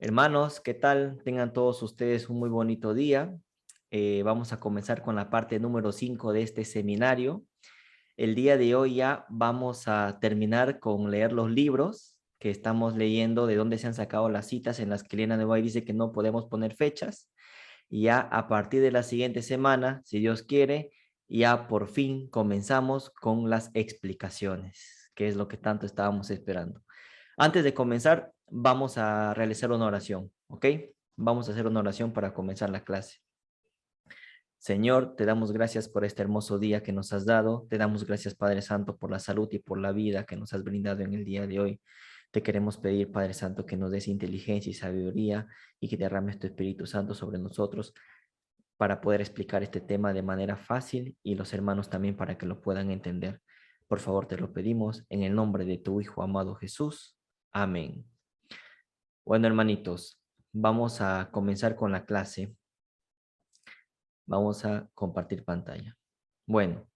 Hermanos, ¿qué tal? Tengan todos ustedes un muy bonito día. Vamos a comenzar con la parte número 5 de este seminario. El día de hoy ya vamos a terminar con leer los libros que estamos leyendo, de dónde se han sacado las citas en las que Elena de White dice que no podemos poner fechas. Y ya a partir de la siguiente semana, si Dios quiere, ya por fin comenzamos con las explicaciones, que es lo que tanto estábamos esperando. Antes de comenzar, vamos a realizar una oración, ¿ok? Vamos a hacer una oración para comenzar la clase. Señor, te damos gracias por este hermoso día que nos has dado. Te damos gracias, Padre Santo, por la salud y por la vida que nos has brindado en el día de hoy. Te queremos pedir, Padre Santo, que nos des inteligencia y sabiduría y que derrames tu Espíritu Santo sobre nosotros para poder explicar este tema de manera fácil y los hermanos también para que lo puedan entender. Por favor, te lo pedimos en el nombre de tu Hijo amado Jesús. Amén. Bueno, hermanitos, vamos a comenzar con la clase. Vamos a compartir pantalla. Bueno,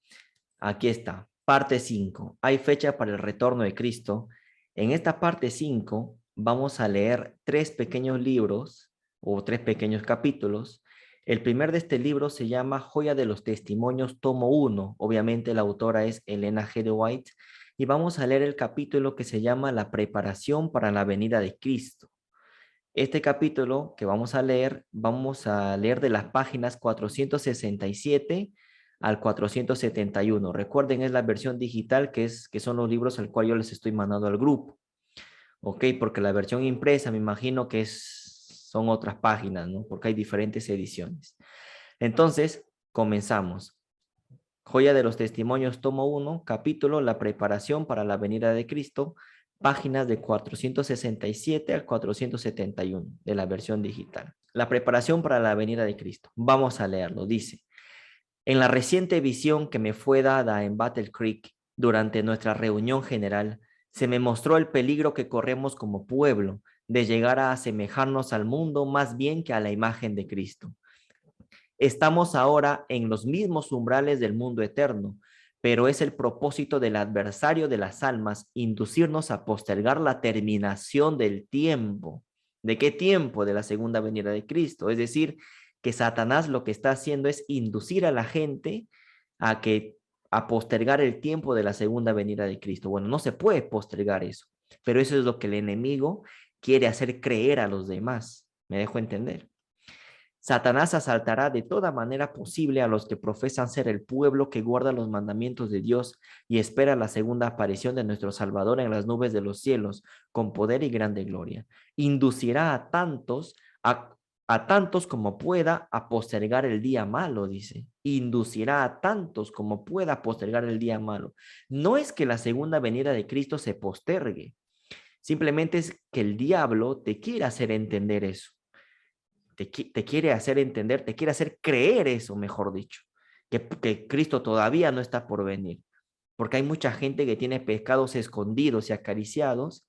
aquí está, parte 5. Hay fecha para el retorno de Cristo. En esta parte 5 vamos a leer tres pequeños libros o tres pequeños capítulos. El primer de este libro se llama Joya de los Testimonios, tomo 1. Obviamente la autora es Elena G. de White. Y vamos a leer el capítulo que se llama La preparación para la venida de Cristo. Este capítulo que vamos a leer de las páginas 467 al 471. Recuerden, es la versión digital que son los libros al cual yo les estoy mandando al grupo. Ok, porque la versión impresa me imagino que son otras páginas, ¿no? Porque hay diferentes ediciones. Entonces, comenzamos. Joya de los Testimonios, tomo 1, capítulo La preparación para la venida de Cristo, páginas de 467 al 471 de la versión digital. La preparación para la venida de Cristo. Vamos a leerlo. Dice, en la reciente visión que me fue dada en Battle Creek durante nuestra reunión general, se me mostró el peligro que corremos como pueblo de llegar a asemejarnos al mundo más bien que a la imagen de Cristo. Estamos ahora en los mismos umbrales del mundo eterno, pero es el propósito del adversario de las almas inducirnos a postergar la terminación del tiempo. ¿De qué tiempo? De la segunda venida de Cristo. Es decir, que Satanás lo que está haciendo es inducir a la gente a postergar el tiempo de la segunda venida de Cristo. Bueno, no se puede postergar eso, pero eso es lo que el enemigo quiere hacer creer a los demás. ¿Me dejo entender? Satanás asaltará de toda manera posible a los que profesan ser el pueblo que guarda los mandamientos de Dios y espera la segunda aparición de nuestro Salvador en las nubes de los cielos, con poder y grande gloria. Inducirá a tantos como pueda a postergar el día malo, dice. Inducirá a tantos como pueda a postergar el día malo. No es que la segunda venida de Cristo se postergue, simplemente es que el diablo te quiere hacer entender eso. Te quiere hacer entender, te quiere hacer creer eso, mejor dicho, que Cristo todavía no está por venir, porque hay mucha gente que tiene pecados escondidos y acariciados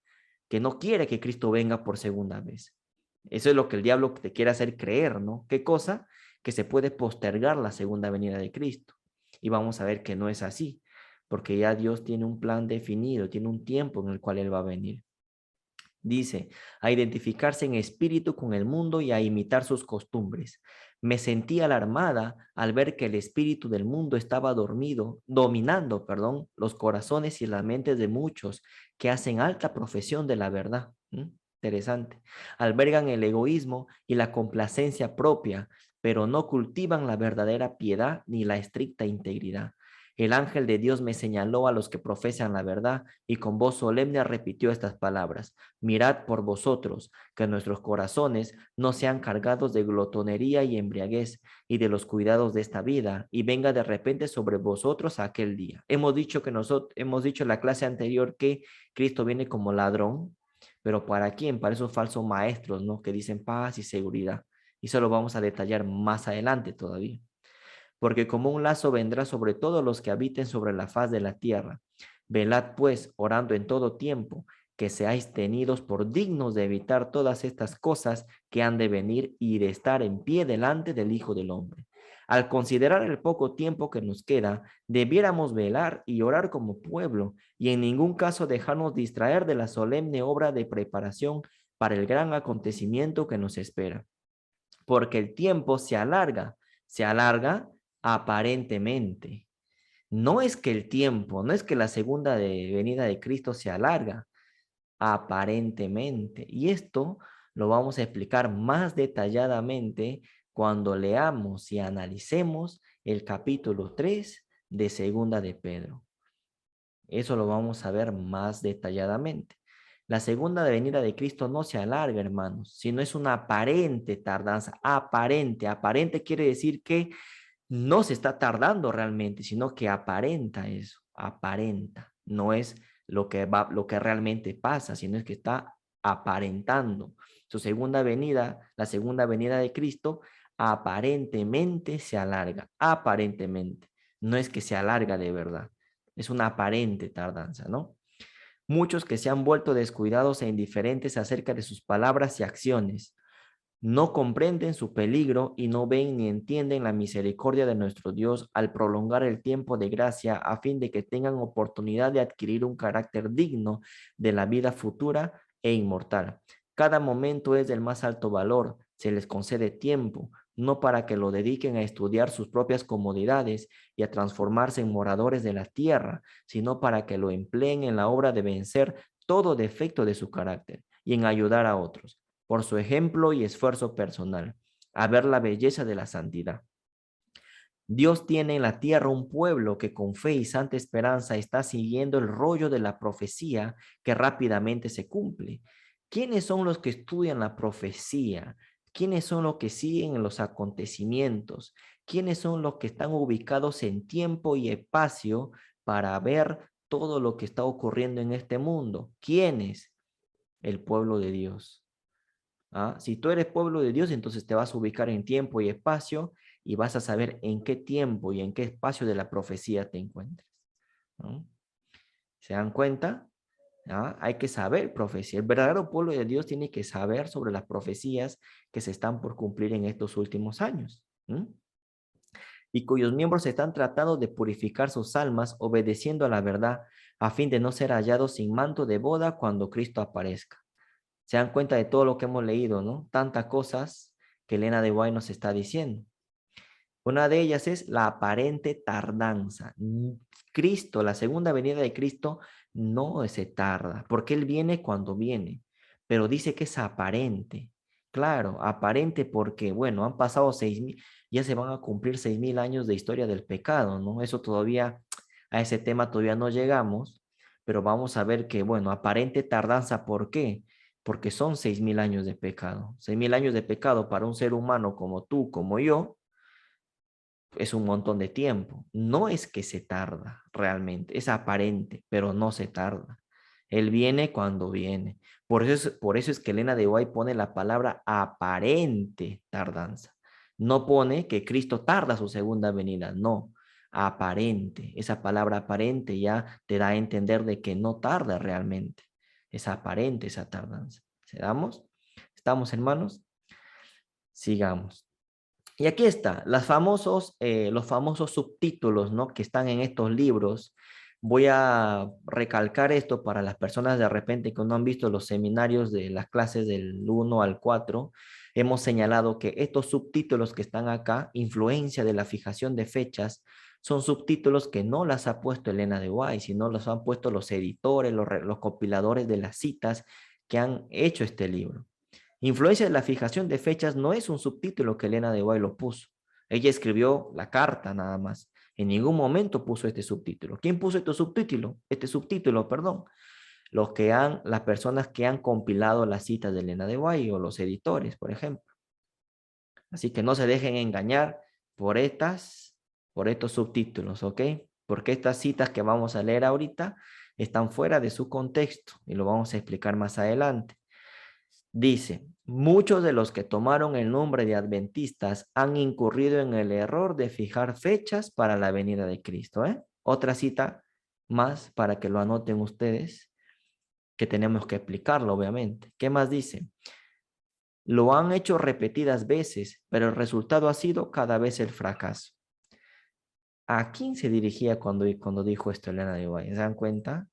que no quiere que Cristo venga por segunda vez. Eso es lo que el diablo te quiere hacer creer, ¿no? ¿Qué cosa? Que se puede postergar la segunda venida de Cristo. Y vamos a ver que no es así, porque ya Dios tiene un plan definido, tiene un tiempo en el cual Él va a venir. Dice, a identificarse en espíritu con el mundo y a imitar sus costumbres. Me sentí alarmada al ver que el espíritu del mundo estaba dominando, los corazones y las mentes de muchos que hacen alta profesión de la verdad. Interesante. Albergan el egoísmo y la complacencia propia, pero no cultivan la verdadera piedad ni la estricta integridad. El ángel de Dios me señaló a los que profesan la verdad y con voz solemne repitió estas palabras. Mirad por vosotros, que nuestros corazones no sean cargados de glotonería y embriaguez y de los cuidados de esta vida, y venga de repente sobre vosotros aquel día. Hemos dicho en la clase anterior que Cristo viene como ladrón, pero ¿para quién? Para esos falsos maestros, ¿no? Que dicen paz y seguridad. Y eso lo vamos a detallar más adelante todavía. Porque como un lazo vendrá sobre todos los que habiten sobre la faz de la tierra. Velad pues, orando en todo tiempo, que seáis tenidos por dignos de evitar todas estas cosas que han de venir y de estar en pie delante del Hijo del Hombre. Al considerar el poco tiempo que nos queda, debiéramos velar y orar como pueblo y en ningún caso dejarnos distraer de la solemne obra de preparación para el gran acontecimiento que nos espera. Porque el tiempo se alarga aparentemente. No es que el tiempo, no es que la segunda venida de Cristo se alarga, aparentemente. Y esto lo vamos a explicar más detalladamente cuando leamos y analicemos el capítulo 3 de Segunda de Pedro. Eso lo vamos a ver más detalladamente. La segunda venida de Cristo no se alarga, hermanos, sino es una aparente tardanza. Aparente, aparente quiere decir que no se está tardando realmente, sino que aparenta eso, aparenta. No es lo que realmente pasa, sino es que está aparentando. Su segunda venida, la segunda venida de Cristo, aparentemente se alarga, aparentemente. No es que se alarga de verdad, es una aparente tardanza, ¿no? Muchos que se han vuelto descuidados e indiferentes acerca de sus palabras y acciones no comprenden su peligro y no ven ni entienden la misericordia de nuestro Dios al prolongar el tiempo de gracia a fin de que tengan oportunidad de adquirir un carácter digno de la vida futura e inmortal. Cada momento es del más alto valor, se les concede tiempo, no para que lo dediquen a estudiar sus propias comodidades y a transformarse en moradores de la tierra, sino para que lo empleen en la obra de vencer todo defecto de su carácter y en ayudar a otros por su ejemplo y esfuerzo personal, a ver la belleza de la santidad. Dios tiene en la tierra un pueblo que con fe y santa esperanza está siguiendo el rollo de la profecía que rápidamente se cumple. ¿Quiénes son los que estudian la profecía? ¿Quiénes son los que siguen los acontecimientos? ¿Quiénes son los que están ubicados en tiempo y espacio para ver todo lo que está ocurriendo en este mundo? ¿Quiénes? El pueblo de Dios. ¿Ah? Si tú eres pueblo de Dios, entonces te vas a ubicar en tiempo y espacio y vas a saber en qué tiempo y en qué espacio de la profecía te encuentres, ¿no? ¿Se dan cuenta? ¿Ah? Hay que saber profecía. El verdadero pueblo de Dios tiene que saber sobre las profecías que se están por cumplir en estos últimos años. ¿Mm? Y cuyos miembros están tratando de purificar sus almas obedeciendo a la verdad a fin de no ser hallados sin manto de boda cuando Cristo aparezca. Se dan cuenta de todo lo que hemos leído, ¿no? Tantas cosas que Elena de White nos está diciendo. Una de ellas es la aparente tardanza. Cristo, la segunda venida de Cristo, no se tarda, porque Él viene cuando viene, pero dice que es aparente. Claro, aparente porque, bueno, han pasado 6,000, ya se van a cumplir 6,000 años de historia del pecado, ¿no? Eso todavía, a ese tema todavía no llegamos, pero vamos a ver que, bueno, aparente tardanza, ¿por qué? Porque son 6,000 años de pecado. 6,000 años de pecado para un ser humano como tú, como yo, es un montón de tiempo. No es que se tarda realmente, es aparente, pero no se tarda. Él viene cuando viene. Por eso es que Elena de White pone la palabra aparente tardanza. No pone que Cristo tarda su segunda venida, no, aparente. Esa palabra aparente ya te da a entender de que no tarda realmente. Es aparente esa tardanza. ¿Se damos? ¿Estamos, hermanos? Sigamos. Y aquí está, los famosos subtítulos, ¿no? Que están en estos libros. Voy a recalcar esto para las personas de repente que no han visto los seminarios de las clases del 1 al 4. Hemos señalado que estos subtítulos que están acá, influencia de la fijación de fechas, son subtítulos que no las ha puesto Elena de White, sino los han puesto los editores, los compiladores de las citas que han hecho este libro. Influencia de la fijación de fechas no es un subtítulo que Elena de White lo puso. Ella escribió la carta nada más. En ningún momento puso este subtítulo. ¿Quién puso este subtítulo? Perdón. Las personas que han compilado las citas de Elena de White o los editores, por ejemplo. Así que no se dejen engañar por estos subtítulos, ¿ok? Porque estas citas que vamos a leer ahorita están fuera de su contexto y lo vamos a explicar más adelante. Dice, muchos de los que tomaron el nombre de adventistas han incurrido en el error de fijar fechas para la venida de Cristo. Otra cita más para que lo anoten ustedes, que tenemos que explicarlo, obviamente. ¿Qué más dice? Lo han hecho repetidas veces, pero el resultado ha sido cada vez el fracaso. ¿A quién se dirigía cuando dijo esto Elena de White? ¿Se dan cuenta?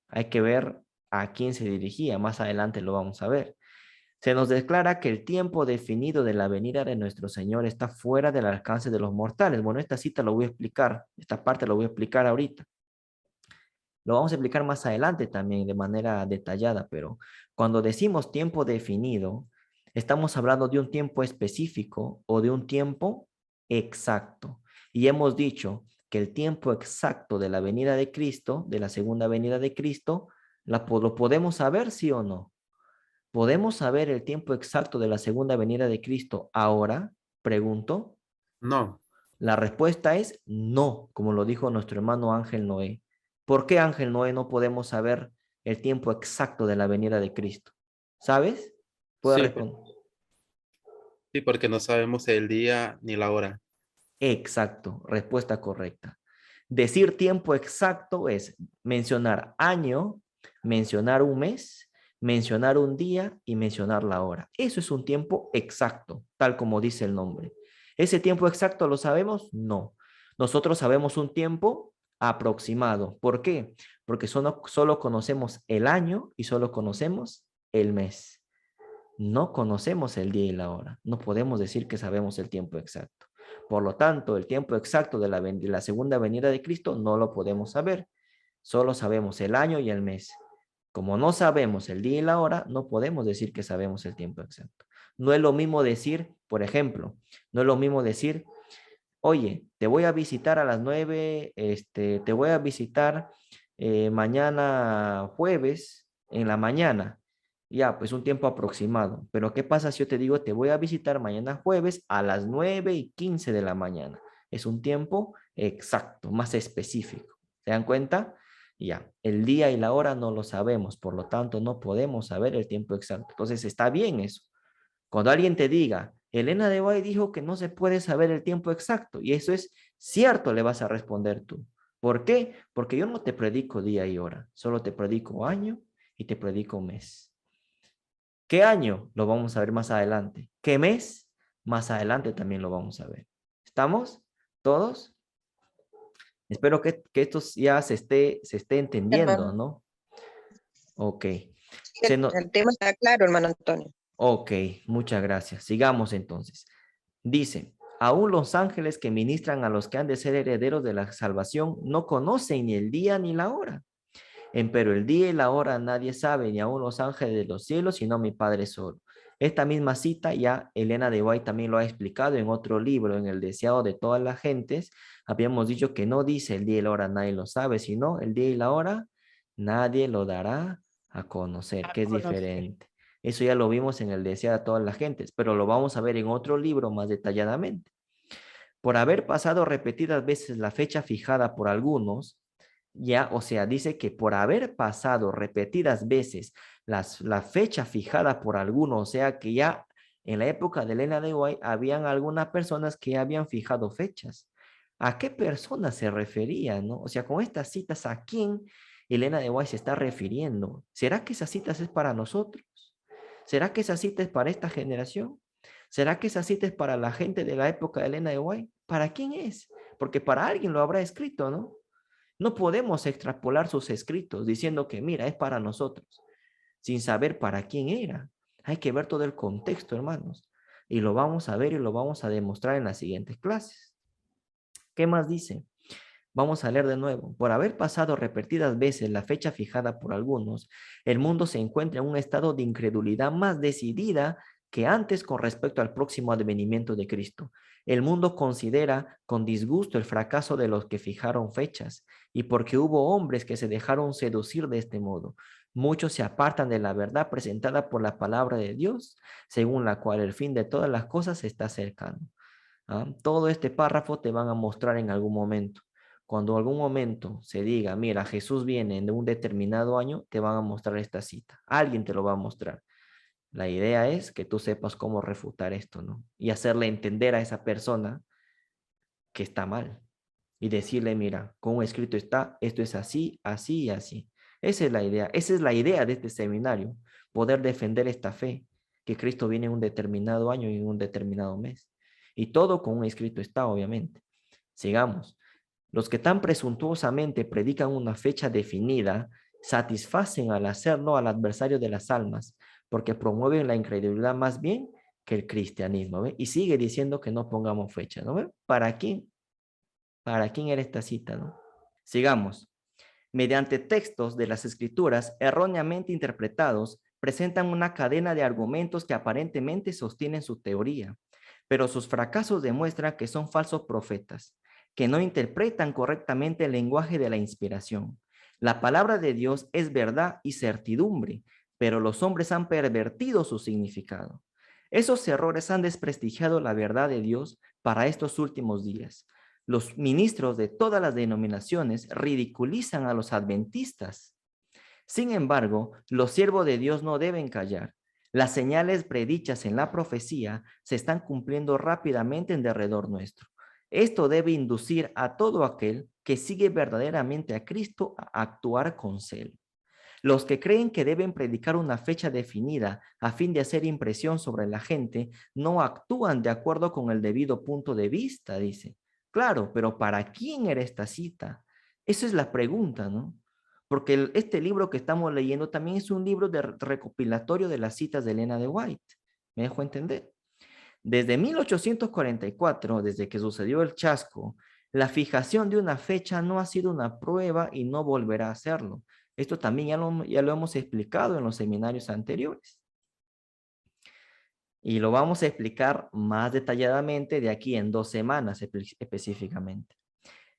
Hay que ver a quién se dirigía. Más adelante lo vamos a ver. Se nos declara que el tiempo definido de la venida de nuestro Señor está fuera del alcance de los mortales. Bueno, esta cita lo voy a explicar, esta parte lo voy a explicar ahorita. Lo vamos a explicar más adelante también de manera detallada, pero cuando decimos tiempo definido, estamos hablando de un tiempo específico o de un tiempo exacto. Y hemos dicho que el tiempo exacto de la venida de Cristo, de la segunda venida de Cristo, lo podemos saber, sí o no. ¿Podemos saber el tiempo exacto de la segunda venida de Cristo ahora? Pregunto. No, La respuesta es no, como lo dijo nuestro hermano Ángel Noé. ¿Por qué, Ángel Noé, no podemos saber el tiempo exacto de la venida de Cristo? ¿Sabes? Puede sí, responder. sí, porque no sabemos el día ni la hora. Exacto, respuesta correcta. Decir tiempo exacto es mencionar año, mencionar un mes, mencionar un día y mencionar la hora. Eso es un tiempo exacto, tal como dice el nombre. ¿Ese tiempo exacto lo sabemos? No. Nosotros sabemos un tiempo aproximado. ¿Por qué? Porque solo conocemos el año y solo conocemos el mes. No conocemos el día y la hora. No podemos decir que sabemos el tiempo exacto. Por lo tanto, el tiempo exacto de la segunda venida de Cristo no lo podemos saber. Solo sabemos el año y el mes. Como no sabemos el día y la hora, no podemos decir que sabemos el tiempo exacto. No es lo mismo decir, por ejemplo, no es lo mismo decir, oye, te voy a visitar a las 9, te voy a visitar mañana jueves en la mañana. Ya, pues un tiempo aproximado. Pero ¿qué pasa si yo te digo, te voy a visitar mañana jueves a las 9:15 de la mañana? Es un tiempo exacto, más específico. ¿Se dan cuenta? Ya, el día y la hora no lo sabemos, por lo tanto no podemos saber el tiempo exacto. Entonces está bien eso. Cuando alguien te diga, Elena de White dijo que no se puede saber el tiempo exacto, y eso es cierto, le vas a responder tú. ¿Por qué? Porque yo no te predico día y hora, solo te predico año y te predico mes. ¿Qué año? Lo vamos a ver más adelante. ¿Qué mes? Más adelante también lo vamos a ver. ¿Estamos? ¿Todos? Espero que esto ya se esté entendiendo, Hermano, ¿no? Ok. sí, Se no, el tema está claro, hermano Antonio. ok, muchas gracias. Sigamos entonces. Dice, aún los ángeles que ministran a los que han de ser herederos de la salvación no conocen ni el día ni la hora. Empero el día y la hora nadie sabe, ni aún los ángeles de los cielos, sino mi Padre solo. Esta misma cita ya Elena de White también lo ha explicado en otro libro, en El deseado de todas las gentes. Habíamos dicho que no dice el día y la hora nadie lo sabe, sino el día y la hora nadie lo dará a conocer, que es Conocer. diferente. Eso ya lo vimos en El deseado de todas las gentes, pero lo vamos a ver en otro libro más detalladamente. Por haber pasado repetidas veces la fecha fijada por algunos, ya, o sea, dice que por haber pasado repetidas veces la fecha fijada por algunos, o sea que ya en la época de Elena de White habían algunas personas que habían fijado fechas. ¿A qué personas se refería, no? O sea, con estas citas, ¿a quién Elena de White se está refiriendo? ¿Será que esas citas es para nosotros? ¿Será que esa cita es para esta generación? ¿Será que esa cita es para la gente de la época de Elena de White? ¿Para quién es? Porque para alguien lo habrá escrito, ¿no? No podemos extrapolar sus escritos diciendo que, mira, es para nosotros, sin saber para quién era. Hay que ver todo el contexto, hermanos. Y lo vamos a ver y lo vamos a demostrar en las siguientes clases. ¿Qué más dice? Vamos a leer de nuevo. Por haber pasado repetidas veces la fecha fijada por algunos, el mundo se encuentra en un estado de incredulidad más decidida que antes con respecto al próximo advenimiento de Cristo. El mundo considera con disgusto el fracaso de los que fijaron fechas y porque hubo hombres que se dejaron seducir de este modo. Muchos se apartan de la verdad presentada por la palabra de Dios, según la cual el fin de todas las cosas está cercano. ¿Ah? Todo este párrafo te van a mostrar en algún momento. Cuando algún momento se diga, mira, Jesús viene en un determinado año, te van a mostrar esta cita. Alguien te lo va a mostrar. La idea es que tú sepas cómo refutar esto, ¿no? Y hacerle entender a esa persona que está mal. Y decirle, mira, como escrito está, esto es así, así y así. Esa es la idea. Esa es la idea de este seminario. Poder defender esta fe, que Cristo viene en un determinado año y en un determinado mes. Y todo con un escrito está, obviamente. Sigamos. Los que tan presuntuosamente predican una fecha definida satisfacen al hacerlo al adversario de las almas, porque promueven la incredulidad más bien que el cristianismo, ¿ve? Y sigue diciendo que no pongamos fecha, ¿no ve? ¿Para quién? ¿Para quién era esta cita, no? Sigamos. Mediante textos de las escrituras erróneamente interpretados, presentan una cadena de argumentos que aparentemente sostienen su teoría, pero sus fracasos demuestran que son falsos profetas, que no interpretan correctamente el lenguaje de la inspiración. La palabra de Dios es verdad y certidumbre, pero los hombres han pervertido su significado. Esos errores han desprestigiado la verdad de Dios para estos últimos días. Los ministros de todas las denominaciones ridiculizan a los adventistas. Sin embargo, los siervos de Dios no deben callar. Las señales predichas en la profecía se están cumpliendo rápidamente en derredor nuestro. Esto debe inducir a todo aquel que sigue verdaderamente a Cristo a actuar con celo. Los que creen que deben predicar una fecha definida a fin de hacer impresión sobre la gente no actúan de acuerdo con el debido punto de vista, dice. Claro, pero ¿para quién era esta cita? Esa es la pregunta, ¿no? Porque este libro que estamos leyendo también es un libro de recopilatorio de las citas de Elena de White. ¿Me dejo entender? Desde 1844, desde que sucedió el chasco, la fijación de una fecha no ha sido una prueba y no volverá a serlo. Esto también ya lo hemos explicado en los seminarios anteriores. Y lo vamos a explicar más detalladamente de aquí en 2 semanas específicamente.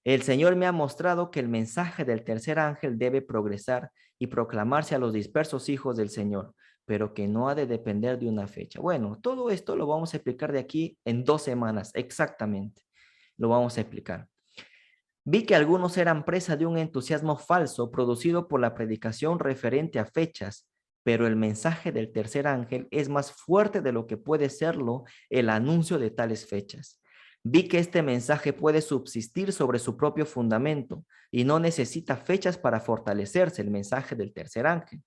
El Señor me ha mostrado que el mensaje del tercer ángel debe progresar y proclamarse a los dispersos hijos del Señor, pero que no ha de depender de una fecha. Bueno, todo esto lo vamos a explicar de aquí en 2 semanas, exactamente. Lo vamos a explicar. Vi que algunos eran presa de un entusiasmo falso producido por la predicación referente a fechas, pero el mensaje del tercer ángel es más fuerte de lo que puede serlo el anuncio de tales fechas. Vi que este mensaje puede subsistir sobre su propio fundamento y no necesita fechas para fortalecerse. El mensaje del tercer ángel,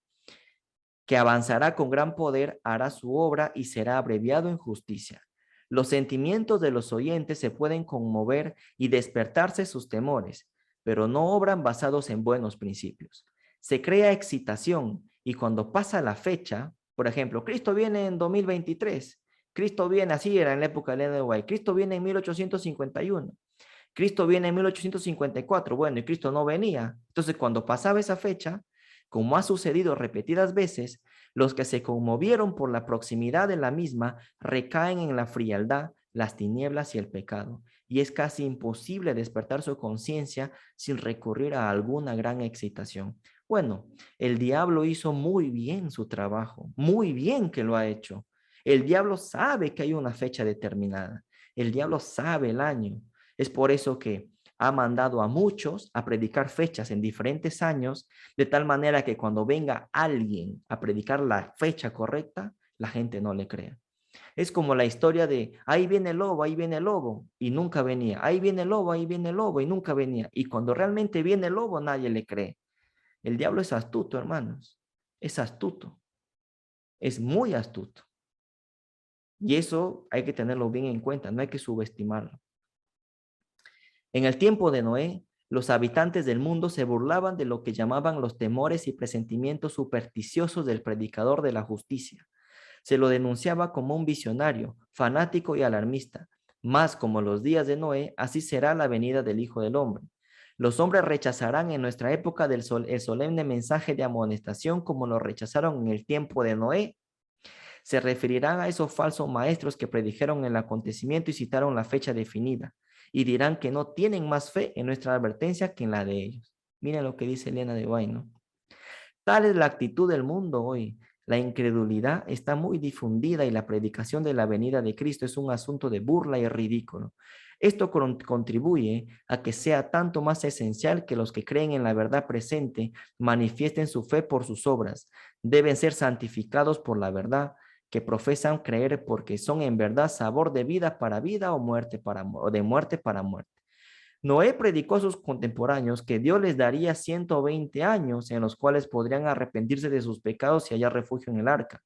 que avanzará con gran poder, hará su obra y será abreviado en justicia. Los sentimientos de los oyentes se pueden conmover y despertarse sus temores, pero no obran basados en buenos principios. Se crea excitación y cuando pasa la fecha, por ejemplo, Cristo viene en 2023, Cristo viene, así era en la época de Elena de White, Cristo viene en 1851, Cristo viene en 1854, bueno, y Cristo no venía. Entonces, cuando pasaba esa fecha, como ha sucedido repetidas veces, los que se conmovieron por la proximidad de la misma recaen en la frialdad, las tinieblas y el pecado, y es casi imposible despertar su conciencia sin recurrir a alguna gran excitación. Bueno, el diablo hizo muy bien su trabajo, muy bien que lo ha hecho. El diablo sabe que hay una fecha determinada, el diablo sabe el año. Es por eso que ha mandado a muchos a predicar fechas en diferentes años, de tal manera que cuando venga alguien a predicar la fecha correcta, la gente no le crea. Es como la historia de ahí viene el lobo, y nunca venía. Ahí viene el lobo, y nunca venía. Y cuando realmente viene el lobo, nadie le cree. El diablo es astuto, hermanos. Es astuto. Es muy astuto. Y eso hay que tenerlo bien en cuenta, no hay que subestimarlo. En el tiempo de Noé, los habitantes del mundo se burlaban de lo que llamaban los temores y presentimientos supersticiosos del predicador de la justicia. Se lo denunciaba como un visionario, fanático y alarmista. Mas como los días de Noé, así será la venida del Hijo del Hombre. Los hombres rechazarán en nuestra época el solemne mensaje de amonestación como lo rechazaron en el tiempo de Noé. Se referirán a esos falsos maestros que predijeron el acontecimiento y citaron la fecha definida, y dirán que no tienen más fe en nuestra advertencia que en la de ellos. Miren lo que dice Elena de White, ¿no? Tal es la actitud del mundo hoy. La incredulidad está muy difundida y la predicación de la venida de Cristo es un asunto de burla y ridículo. Esto contribuye a que sea tanto más esencial que los que creen en la verdad presente manifiesten su fe por sus obras. Deben ser santificados por la verdad que profesan creer, porque son en verdad sabor de vida o o de muerte para muerte. Noé predicó a sus contemporáneos que Dios les daría 120 años en los cuales podrían arrepentirse de sus pecados y hallar refugio en el arca.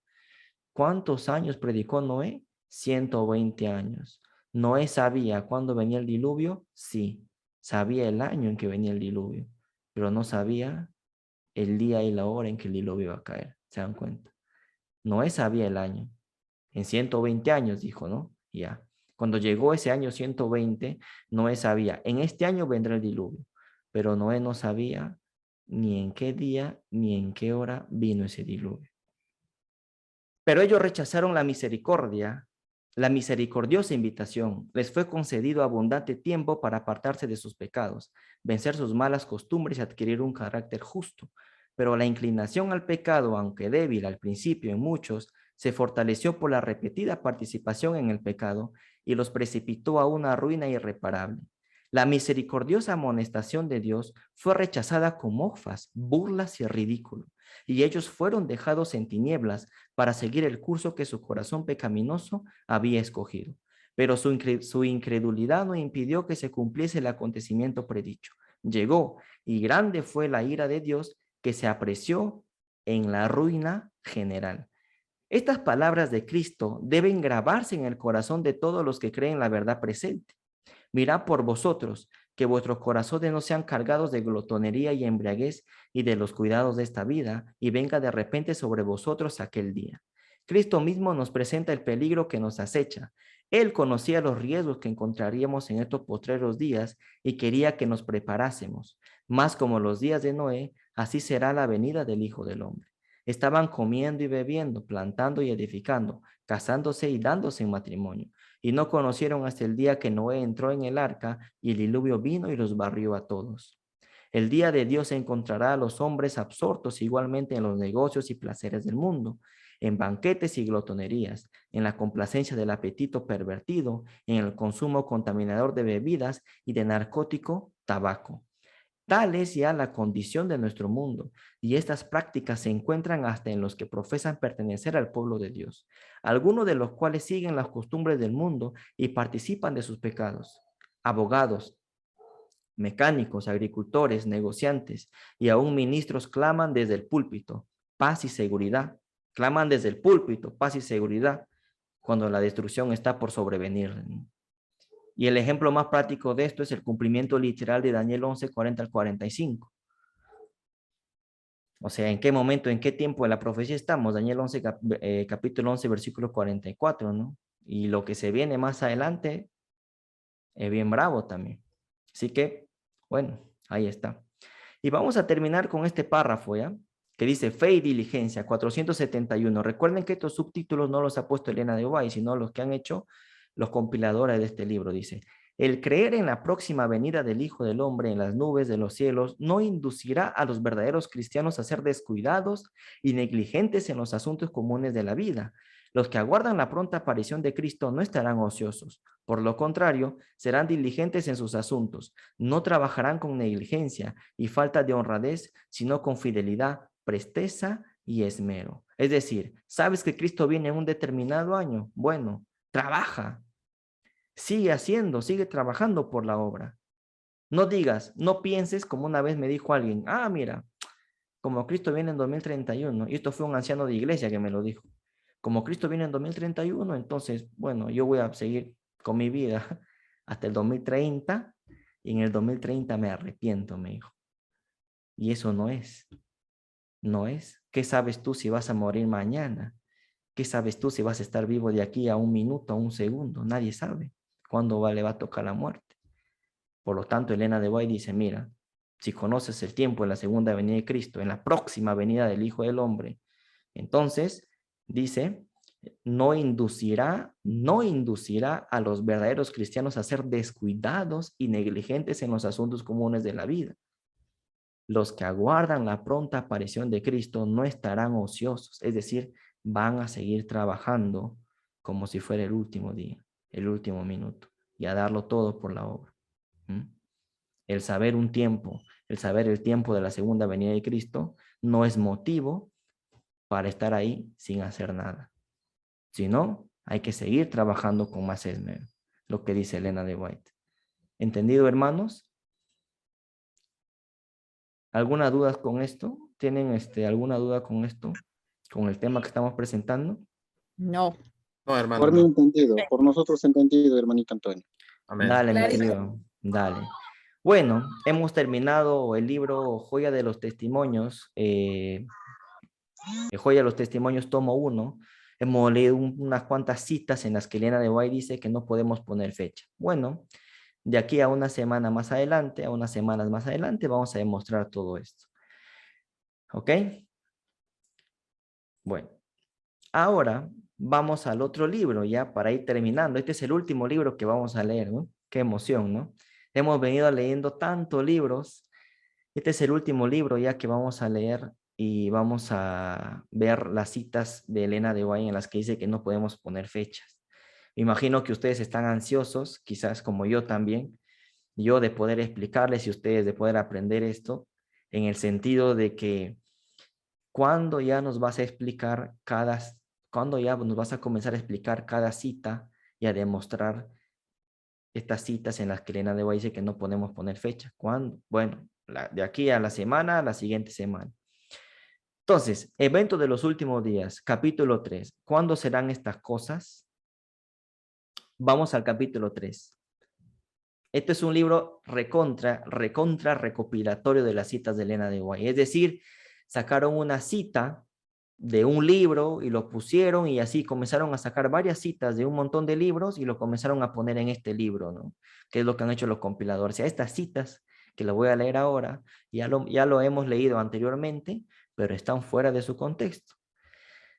¿Cuántos años predicó Noé? 120 años. ¿Noé sabía cuándo venía el diluvio? Sí, sabía el año en que venía el diluvio, pero no sabía el día y la hora en que el diluvio iba a caer. ¿Se dan cuenta? Noé sabía el año. En 120 años, dijo, ¿no? Ya. Cuando llegó ese año 120, Noé sabía, en este año vendrá el diluvio. Pero Noé no sabía ni en qué día ni en qué hora vino ese diluvio. Pero ellos rechazaron la misericordia, la misericordiosa invitación. Les fue concedido abundante tiempo para apartarse de sus pecados, vencer sus malas costumbres y adquirir un carácter justo. Pero la inclinación al pecado, aunque débil al principio en muchos, se fortaleció por la repetida participación en el pecado y los precipitó a una ruina irreparable. La misericordiosa amonestación de Dios fue rechazada con mofas, burlas y ridículo, y ellos fueron dejados en tinieblas para seguir el curso que su corazón pecaminoso había escogido. Pero su incredulidad no impidió que se cumpliese el acontecimiento predicho. Llegó, y grande fue la ira de Dios que se apreció en la ruina general. Estas palabras de Cristo deben grabarse en el corazón de todos los que creen la verdad presente. Mirad por vosotros, que vuestros corazones no sean cargados de glotonería y embriaguez y de los cuidados de esta vida, y venga de repente sobre vosotros aquel día. Cristo mismo nos presenta el peligro que nos acecha. Él conocía los riesgos que encontraríamos en estos postreros días y quería que nos preparásemos. Más como los días de Noé, así será la venida del Hijo del Hombre. Estaban comiendo y bebiendo, plantando y edificando, casándose y dándose en matrimonio. Y no conocieron hasta el día que Noé entró en el arca y el diluvio vino y los barrió a todos. El día de Dios encontrará a los hombres absortos igualmente en los negocios y placeres del mundo, en banquetes y glotonerías, en la complacencia del apetito pervertido, en el consumo contaminador de bebidas y de narcótico, tabaco. Tal es ya la condición de nuestro mundo, y estas prácticas se encuentran hasta en los que profesan pertenecer al pueblo de Dios, algunos de los cuales siguen las costumbres del mundo y participan de sus pecados. Abogados, mecánicos, agricultores, negociantes y aún ministros claman desde el púlpito, paz y seguridad. Claman desde el púlpito, paz y seguridad, cuando la destrucción está por sobrevenir. Y el ejemplo más práctico de esto es el cumplimiento literal de Daniel 11, 40 al 45. O sea, ¿en qué momento, en qué tiempo de la profecía estamos? Daniel 11, capítulo 11, versículo 44, ¿no? Y lo que se viene más adelante es bien bravo también. Así que, bueno, ahí está. Y vamos a terminar con este párrafo, ¿ya? Que dice fe y diligencia, 471. Recuerden que estos subtítulos no los ha puesto Elena de White, sino los que han hecho los compiladores de este libro. Dice, el creer en la próxima venida del Hijo del Hombre en las nubes de los cielos no inducirá a los verdaderos cristianos a ser descuidados y negligentes en los asuntos comunes de la vida. Los que aguardan la pronta aparición de Cristo no estarán ociosos. Por lo contrario, serán diligentes en sus asuntos. No trabajarán con negligencia y falta de honradez, sino con fidelidad, presteza y esmero. Es decir, ¿sabes que Cristo viene en un determinado año? Bueno, trabaja. Sigue haciendo, sigue trabajando por la obra. No digas, no pienses como una vez me dijo alguien, mira, como Cristo viene en 2031, y esto fue un anciano de iglesia que me lo dijo. Como Cristo viene en 2031, entonces, bueno, yo voy a seguir con mi vida hasta el 2030 y en el 2030 me arrepiento, me dijo. Y eso no es. No es. ¿Qué sabes tú si vas a morir mañana? ¿Qué sabes tú si vas a estar vivo de aquí a un minuto, a un segundo? Nadie sabe cuándo le va a tocar la muerte. Por lo tanto, Elena de White dice, mira, si conoces el tiempo en la segunda venida de Cristo, en la próxima venida del Hijo del Hombre, entonces, dice, no inducirá a los verdaderos cristianos a ser descuidados y negligentes en los asuntos comunes de la vida. Los que aguardan la pronta aparición de Cristo no estarán ociosos, es decir, van a seguir trabajando como si fuera el último día, el último minuto, y a darlo todo por la obra. El saber un tiempo, el saber el tiempo de la segunda venida de Cristo, no es motivo para estar ahí sin hacer nada. Si no, hay que seguir trabajando con más esmero, lo que dice Elena de White. ¿Entendido, hermanos? ¿Alguna duda con esto? ¿Tienen alguna duda con esto? ¿Con el tema que estamos presentando? No. No, hermano, Por mí no. entendido, por nosotros entendido, hermanito Antonio. Amén. Dale, mi Clarísimo. querido, dale. Bueno, hemos terminado el libro Joya de los Testimonios. El Joya de los Testimonios, tomo 1, hemos leído unas cuantas citas en las que Elena de White dice que no podemos poner fecha. Bueno, de aquí a una semana más adelante, a unas semanas más adelante, vamos a demostrar todo esto. ¿Ok? Bueno, ahora vamos al otro libro ya para ir terminando. Este es el último libro que vamos a leer, ¿no? Qué emoción, ¿no? Hemos venido leyendo tantos libros. Este es el último libro ya que vamos a leer y vamos a ver las citas de Elena de White en las que dice que no podemos poner fechas. Me imagino que ustedes están ansiosos, quizás como yo también, yo de poder explicarles y ustedes de poder aprender esto, en el sentido de que cuando ya nos vas a explicar cuando ya nos vas a comenzar a explicar cada cita y a demostrar estas citas en las que Elena de White dice que no podemos poner fecha. ¿Cuándo? Bueno, de aquí a la semana, a la siguiente semana. Entonces, evento de los últimos días, capítulo 3. ¿Cuándo serán estas cosas? Vamos al capítulo 3. Este es un libro recontra recopilatorio de las citas de Elena de White. Es decir, sacaron una cita de un libro y lo pusieron y así comenzaron a sacar varias citas de un montón de libros y lo comenzaron a poner en este libro, ¿no? Que es lo que han hecho los compiladores. O sea, estas citas que lo voy a leer ahora, ya lo hemos leído anteriormente, pero están fuera de su contexto.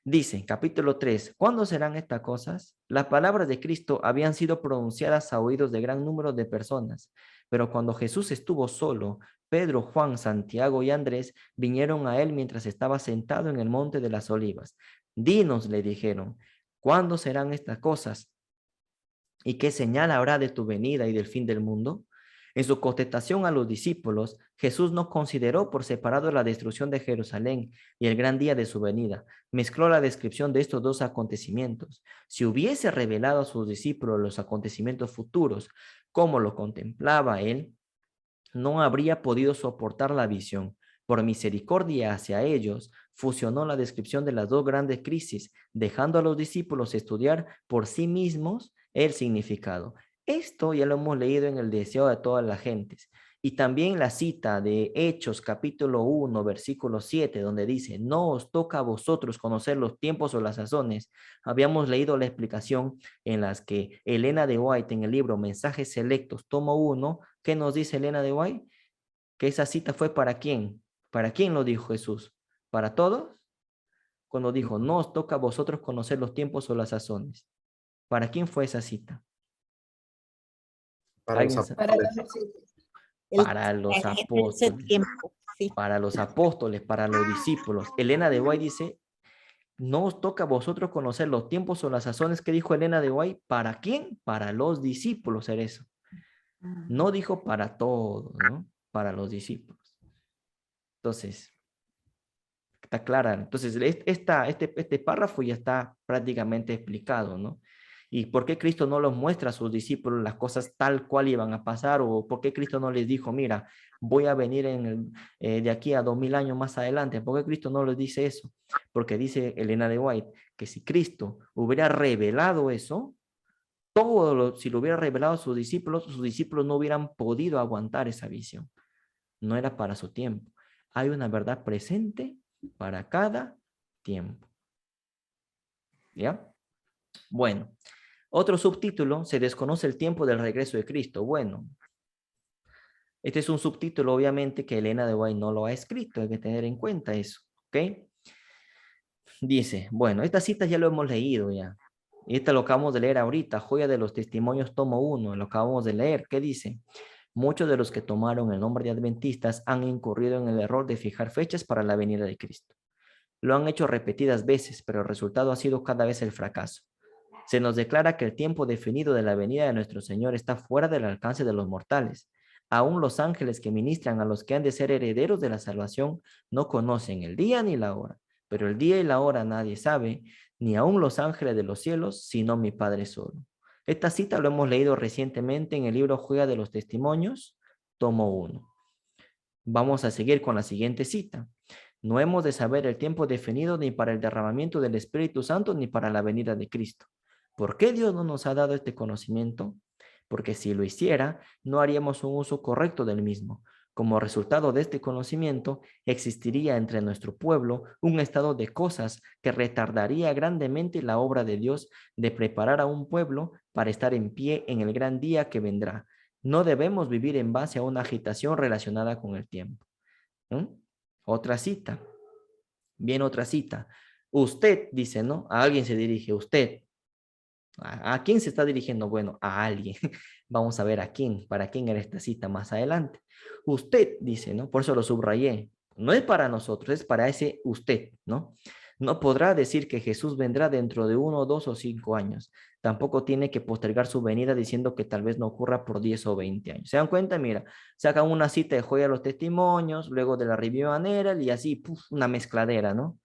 Dice, capítulo 3, ¿cuándo serán estas cosas? Las palabras de Cristo habían sido pronunciadas a oídos de gran número de personas, pero cuando Jesús estuvo solo, Pedro, Juan, Santiago y Andrés vinieron a él mientras estaba sentado en el monte de las olivas. Dinos, le dijeron, ¿cuándo serán estas cosas? ¿Y qué señal habrá de tu venida y del fin del mundo? En su contestación a los discípulos, Jesús no consideró por separado la destrucción de Jerusalén y el gran día de su venida. Mezcló la descripción de estos dos acontecimientos. Si hubiese revelado a sus discípulos los acontecimientos futuros, como lo contemplaba él, no habría podido soportar la visión. Por misericordia hacia ellos, fusionó la descripción de las dos grandes crisis, dejando a los discípulos estudiar por sí mismos el significado. Esto ya lo hemos leído en el deseo de todas las gentes. Y también la cita de Hechos capítulo 1, versículo 7, donde dice, no os toca a vosotros conocer los tiempos o las sazones. Habíamos leído la explicación en las que Elena de White en el libro Mensajes Selectos, tomo 1, ¿qué nos dice Elena de White? Que esa cita fue ¿para quién? ¿Para quién lo dijo Jesús? ¿Para todos? Cuando dijo, no os toca a vosotros conocer los tiempos o las sazones. ¿Para quién fue esa cita? Para los apóstoles. Para los apóstoles. Sí. Para los apóstoles, para los discípulos. Elena de White dice, no os toca a vosotros conocer los tiempos o las sazones. ¿Qué dijo Elena de White? ¿Para quién? Para los discípulos era eso. No dijo para todos, ¿no? Para los discípulos. Entonces, está clara. Entonces, este párrafo ya está prácticamente explicado, ¿no? ¿Y por qué Cristo no los muestra a sus discípulos las cosas tal cual iban a pasar? ¿O por qué Cristo no les dijo, mira, voy a venir de aquí a 2000 años más adelante? ¿Por qué Cristo no les dice eso? Porque dice Elena de White que si Cristo hubiera revelado eso, si lo hubiera revelado a sus discípulos no hubieran podido aguantar esa visión. No era para su tiempo. Hay una verdad presente para cada tiempo. ¿Ya? Bueno, otro subtítulo, se desconoce el tiempo del regreso de Cristo. Bueno, este es un subtítulo obviamente que Elena de White no lo ha escrito, hay que tener en cuenta eso, ¿ok? Dice, bueno, esta cita ya lo hemos leído ya. Y esta lo acabamos de leer ahorita, Joya de los Testimonios, tomo 1, lo acabamos de leer. ¿Qué dice? Muchos de los que tomaron el nombre de adventistas han incurrido en el error de fijar fechas para la venida de Cristo. Lo han hecho repetidas veces, pero el resultado ha sido cada vez el fracaso. Se nos declara que el tiempo definido de la venida de nuestro Señor está fuera del alcance de los mortales. Aún los ángeles que ministran a los que han de ser herederos de la salvación no conocen el día ni la hora, pero el día y la hora nadie sabe, ni aún los ángeles de los cielos, sino mi Padre solo. Esta cita lo hemos leído recientemente en el libro Joya de los Testimonios, tomo 1. Vamos a seguir con la siguiente cita. No hemos de saber el tiempo definido ni para el derramamiento del Espíritu Santo ni para la venida de Cristo. ¿Por qué Dios no nos ha dado este conocimiento? Porque si lo hiciera, no haríamos un uso correcto del mismo. Como resultado de este conocimiento, existiría entre nuestro pueblo un estado de cosas que retardaría grandemente la obra de Dios de preparar a un pueblo para estar en pie en el gran día que vendrá. No debemos vivir en base a una agitación relacionada con el tiempo. ¿No? Otra cita. Bien, otra cita. Usted dice, ¿no? A alguien se dirige, usted. ¿A quién se está dirigiendo? Bueno, a alguien. Vamos a ver a quién, para quién era esta cita más adelante. Usted dice, ¿no? Por eso lo subrayé. No es para nosotros, es para ese usted, ¿no? No podrá decir que Jesús vendrá dentro de 1, 2 o 5 años. Tampoco tiene que postergar su venida diciendo que tal vez no ocurra por 10 o 20 años. ¿Se dan cuenta? Mira, sacan una cita de Joya de los Testimonios, luego de la Review Anera y así, puf, una mezcladera, ¿no?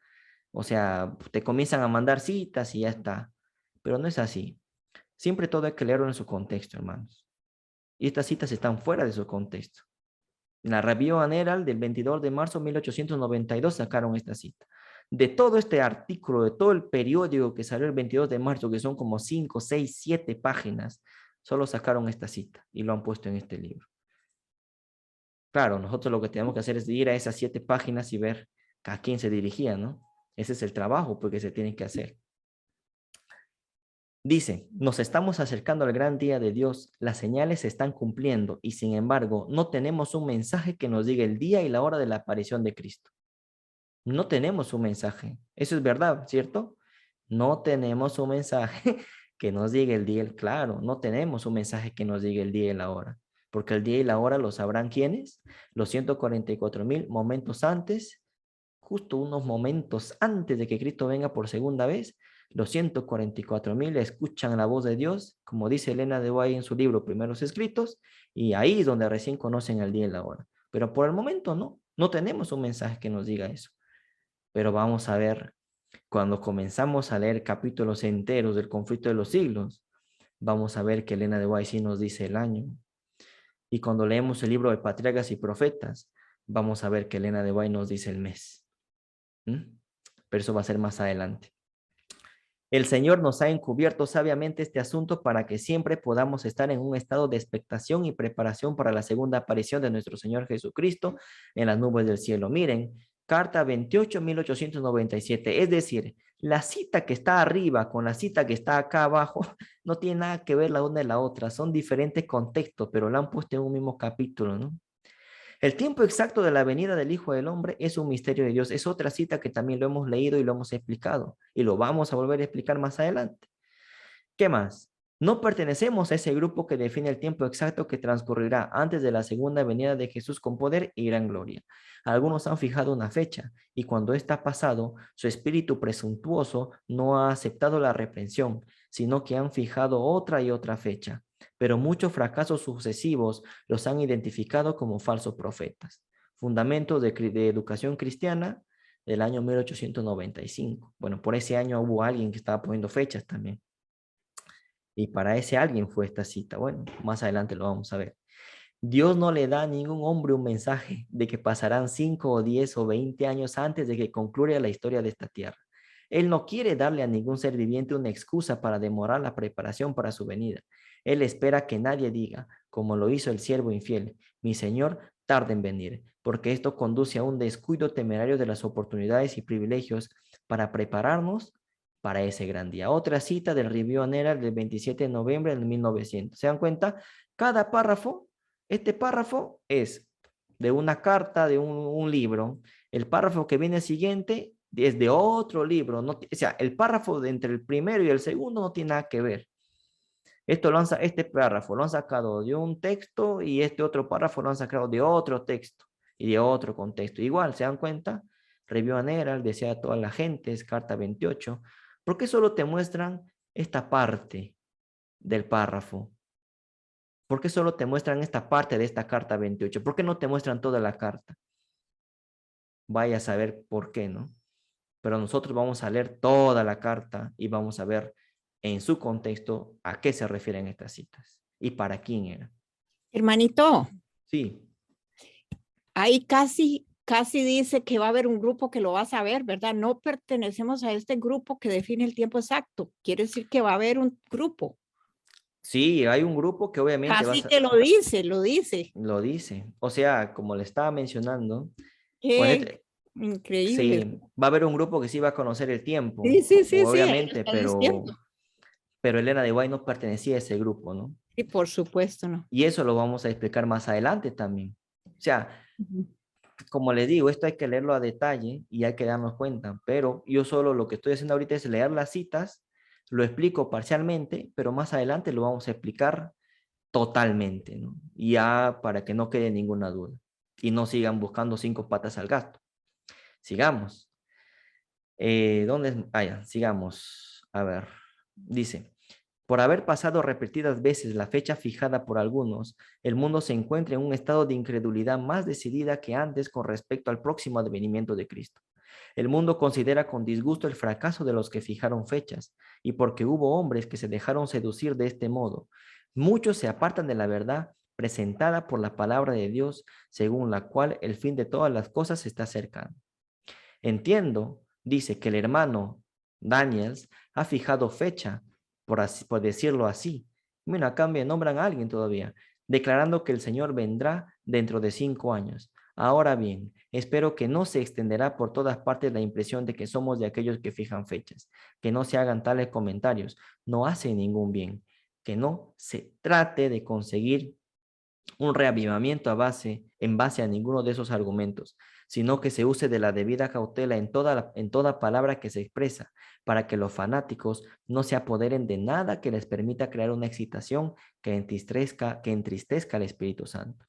O sea, te comienzan a mandar citas y ya está. Pero no es así. Siempre todo hay que leerlo en su contexto, hermanos. Y estas citas están fuera de su contexto. En la Review Herald del 22 de marzo de 1892 sacaron esta cita. De todo este artículo, de todo el periódico que salió el 22 de marzo, que son como 5, 6, 7 páginas, solo sacaron esta cita y lo han puesto en este libro. Claro, nosotros lo que tenemos que hacer es ir a esas 7 páginas y ver a quién se dirigía, ¿no? Ese es el trabajo porque se tiene que hacer. Dice, nos estamos acercando al gran día de Dios, las señales se están cumpliendo y sin embargo no tenemos un mensaje que nos diga el día y la hora de la aparición de Cristo. No tenemos un mensaje, eso es verdad, ¿cierto? No tenemos un mensaje que nos diga el día, claro, no tenemos un mensaje que nos diga el día y la hora, porque el día y la hora lo sabrán ¿quiénes? Los 144,000 momentos antes, justo unos momentos antes de que Cristo venga por segunda vez. Los 144,000 escuchan la voz de Dios, como dice Elena de White en su libro Primeros Escritos, y ahí es donde recién conocen el día y la hora. Pero por el momento no tenemos un mensaje que nos diga eso. Pero vamos a ver, cuando comenzamos a leer capítulos enteros del conflicto de los siglos, vamos a ver que Elena de White sí nos dice el año. Y cuando leemos el libro de Patriarcas y Profetas, vamos a ver que Elena de White nos dice el mes. Pero eso va a ser más adelante. El Señor nos ha encubierto sabiamente este asunto para que siempre podamos estar en un estado de expectación y preparación para la segunda aparición de nuestro Señor Jesucristo en las nubes del cielo. Miren, carta 28, 1897. Es decir, la cita que está arriba con la cita que está acá abajo no tiene nada que ver la una y la otra. Son diferentes contextos, pero la han puesto en un mismo capítulo, ¿no? El tiempo exacto de la venida del Hijo del Hombre es un misterio de Dios. Es otra cita que también lo hemos leído y lo hemos explicado. Y lo vamos a volver a explicar más adelante. ¿Qué más? No pertenecemos a ese grupo que define el tiempo exacto que transcurrirá antes de la segunda venida de Jesús con poder y gran gloria. Algunos han fijado una fecha y cuando está pasado, su espíritu presuntuoso no ha aceptado la reprensión, sino que han fijado otra y otra fecha. Pero muchos fracasos sucesivos los han identificado como falsos profetas. Fundamentos de educación cristiana del año 1895. Bueno, por ese año hubo alguien que estaba poniendo fechas también. Y para ese alguien fue esta cita. Bueno, más adelante lo vamos a ver. Dios no le da a ningún hombre un mensaje de que pasarán 5 o 10 o 20 años antes de que concluya la historia de esta tierra. Él no quiere darle a ningún ser viviente una excusa para demorar la preparación para su venida. Él espera que nadie diga, como lo hizo el siervo infiel, mi Señor tarda en venir, porque esto conduce a un descuido temerario de las oportunidades y privilegios para prepararnos para ese gran día. Otra cita del Review Herald del 27 de noviembre de 1900. ¿Se dan cuenta? Cada párrafo, este párrafo es de una carta, de un libro. El párrafo que viene siguiente es de otro libro. No, o sea, el párrafo de entre el primero y el segundo no tiene nada que ver. Este párrafo lo han sacado de un texto y este otro párrafo lo han sacado de otro texto y de otro contexto. Igual, ¿se dan cuenta? Review Herald decía a toda la gente, es carta 28. ¿Por qué solo te muestran esta parte del párrafo? ¿Por qué solo te muestran esta parte de esta carta 28? ¿Por qué no te muestran toda la carta? Vaya a saber por qué, ¿no? Pero nosotros vamos a leer toda la carta y vamos a ver en su contexto a qué se refieren estas citas y para quién era. Hermanito, Sí. ahí casi dice que va a haber un grupo que lo va a saber, ¿verdad? No pertenecemos a este grupo que define el tiempo exacto. Quiere decir que va a haber un grupo. Sí, hay un grupo que obviamente Así que lo dice. lo dice. O sea, como le estaba mencionando, Qué ponete- increíble. sí, va a haber un grupo que sí va a conocer el tiempo, Sí, ahí lo obviamente, está diciendo. pero Elena de White no pertenecía a ese grupo, ¿no? Sí, por supuesto, no. Y eso lo vamos a explicar más adelante también. O sea, Ujú. como les digo, esto hay que leerlo a detalle y hay que darnos cuenta, pero yo solo lo que estoy haciendo ahorita es leer las citas, lo explico parcialmente, pero más adelante lo vamos a explicar totalmente, ¿no? Ya para que no quede ninguna duda y no sigan buscando 5 patas al gato. Sigamos. ¿Dónde es? Ah, ya, sigamos. A ver, dice, por haber pasado repetidas veces la fecha fijada por algunos, el mundo se encuentra en un estado de incredulidad más decidida que antes con respecto al próximo advenimiento de Cristo. El mundo considera con disgusto el fracaso de los que fijaron fechas, y porque hubo hombres que se dejaron seducir de este modo, muchos se apartan de la verdad presentada por la palabra de Dios, según la cual el fin de todas las cosas se está acercando. Entiendo, dice, que el hermano Daniels ha fijado fecha, por decirlo así. Mira, a cambio nombran a alguien todavía, declarando que el Señor vendrá dentro de 5 años. Ahora bien, espero que no se extenderá por todas partes la impresión de que somos de aquellos que fijan fechas, que no se hagan tales comentarios, no hace ningún bien, que no se trate de conseguir un reavivamiento en base a ninguno de esos argumentos, sino que se use de la debida cautela en toda palabra que se expresa, para que los fanáticos no se apoderen de nada que les permita crear una excitación que entristezca al Espíritu Santo.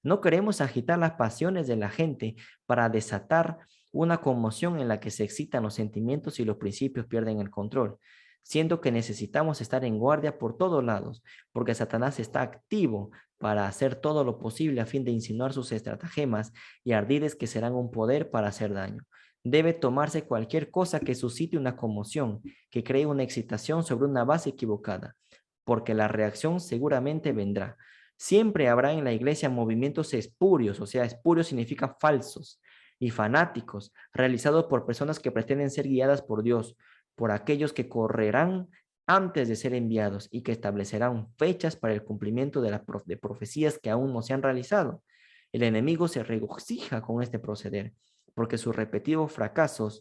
No queremos agitar las pasiones de la gente para desatar una conmoción en la que se excitan los sentimientos y los principios pierden el control, siendo que necesitamos estar en guardia por todos lados, porque Satanás está activo para hacer todo lo posible a fin de insinuar sus estratagemas y ardides que serán un poder para hacer daño. Debe tomarse cualquier cosa que suscite una conmoción, que cree una excitación sobre una base equivocada, porque la reacción seguramente vendrá. Siempre habrá en la iglesia movimientos espurios, o sea, espurios significa falsos, y fanáticos, realizados por personas que pretenden ser guiadas por Dios, por aquellos que correrán antes de ser enviados y que establecerán fechas para el cumplimiento de profecías que aún no se han realizado. El enemigo se regocija con este proceder, porque sus repetidos fracasos